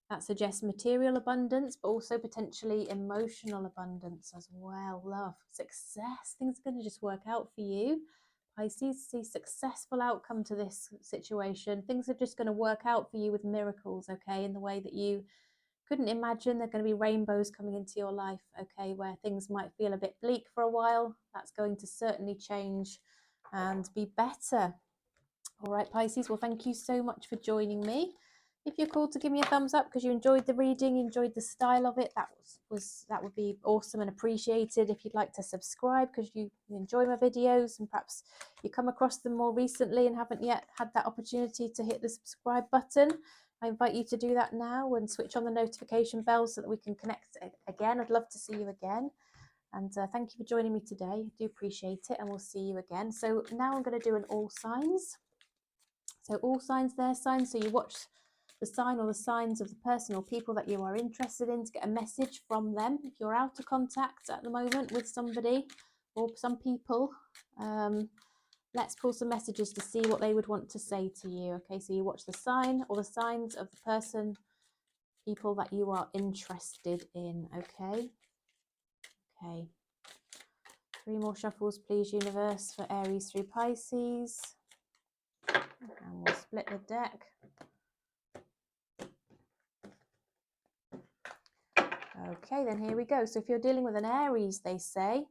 that suggests material abundance, but also potentially emotional abundance as well. Love, success. Things are going to just work out for you. Pisces, see successful outcome to this situation. Things are just going to work out for you with miracles, okay, in the way that you couldn't imagine. They're going to be rainbows coming into your life, okay, where things might feel a bit bleak for a while. That's going to certainly change and be better. All right, Pisces, well, thank you so much for joining me. If you're called to give me a thumbs up because you enjoyed the reading, enjoyed the style of it, that would be awesome and appreciated. If you'd like to subscribe because you enjoy my videos and perhaps you come across them more recently and haven't yet had that opportunity to hit the subscribe button, I invite you to do that now and switch on the notification bell so that we can connect again. I'd love to see you again. And thank you for joining me today. I do appreciate it, and we'll see you again. So now I'm going to do an all signs. So all signs, their signs. So you watch the sign or the signs of the person or people that you are interested in to get a message from them. If you're out of contact at the moment with somebody or some people, Let's pull some messages to see what they would want to say to you. Okay, so you watch the sign or the signs of the person, people that you are interested in. Okay. Okay. 3 more shuffles, please, universe, for Aries through Pisces. And we'll split the deck. Okay, then here we go. So if you're dealing with an Aries, they say,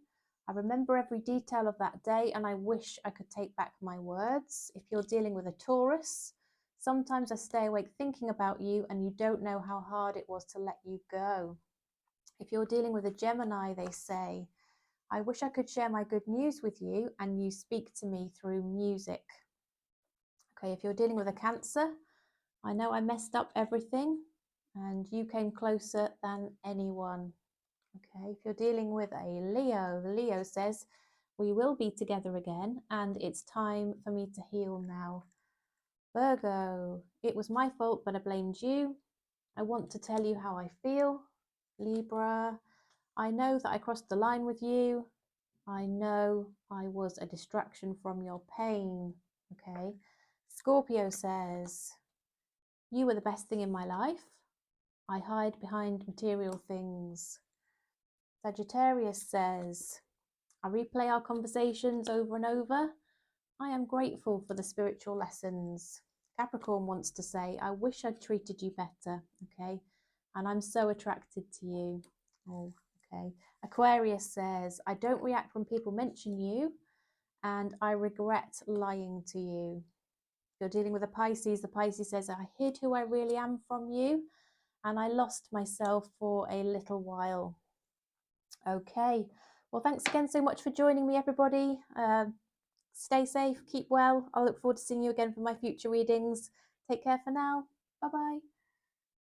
I remember every detail of that day and I wish I could take back my words. If you're dealing with a Taurus, sometimes I stay awake thinking about you and you don't know how hard it was to let you go. If you're dealing with a Gemini, they say, I wish I could share my good news with you and you speak to me through music. Okay, if you're dealing with a Cancer, I know I messed up everything and you came closer than anyone. Okay, if you're dealing with a Leo, the Leo says, we will be together again and it's time for me to heal now. Virgo, it was my fault, but I blamed you. I want to tell you how I feel. Libra, I know that I crossed the line with you. I know I was a distraction from your pain. Okay. Scorpio says, you were the best thing in my life. I hide behind material things. Sagittarius says, I replay our conversations over and over. I am grateful for the spiritual lessons. Capricorn wants to say, I wish I'd treated you better, okay? And I'm so attracted to you. Oh, okay. Aquarius says, I don't react when people mention you, and I regret lying to you. If you're dealing with a Pisces, the Pisces says, I hid who I really am from you, and I lost myself for a little while. Okay, well, thanks again so much for joining me, everybody. Stay safe, keep well. I'll look forward to seeing you again for my future readings. Take care for now. Bye-bye.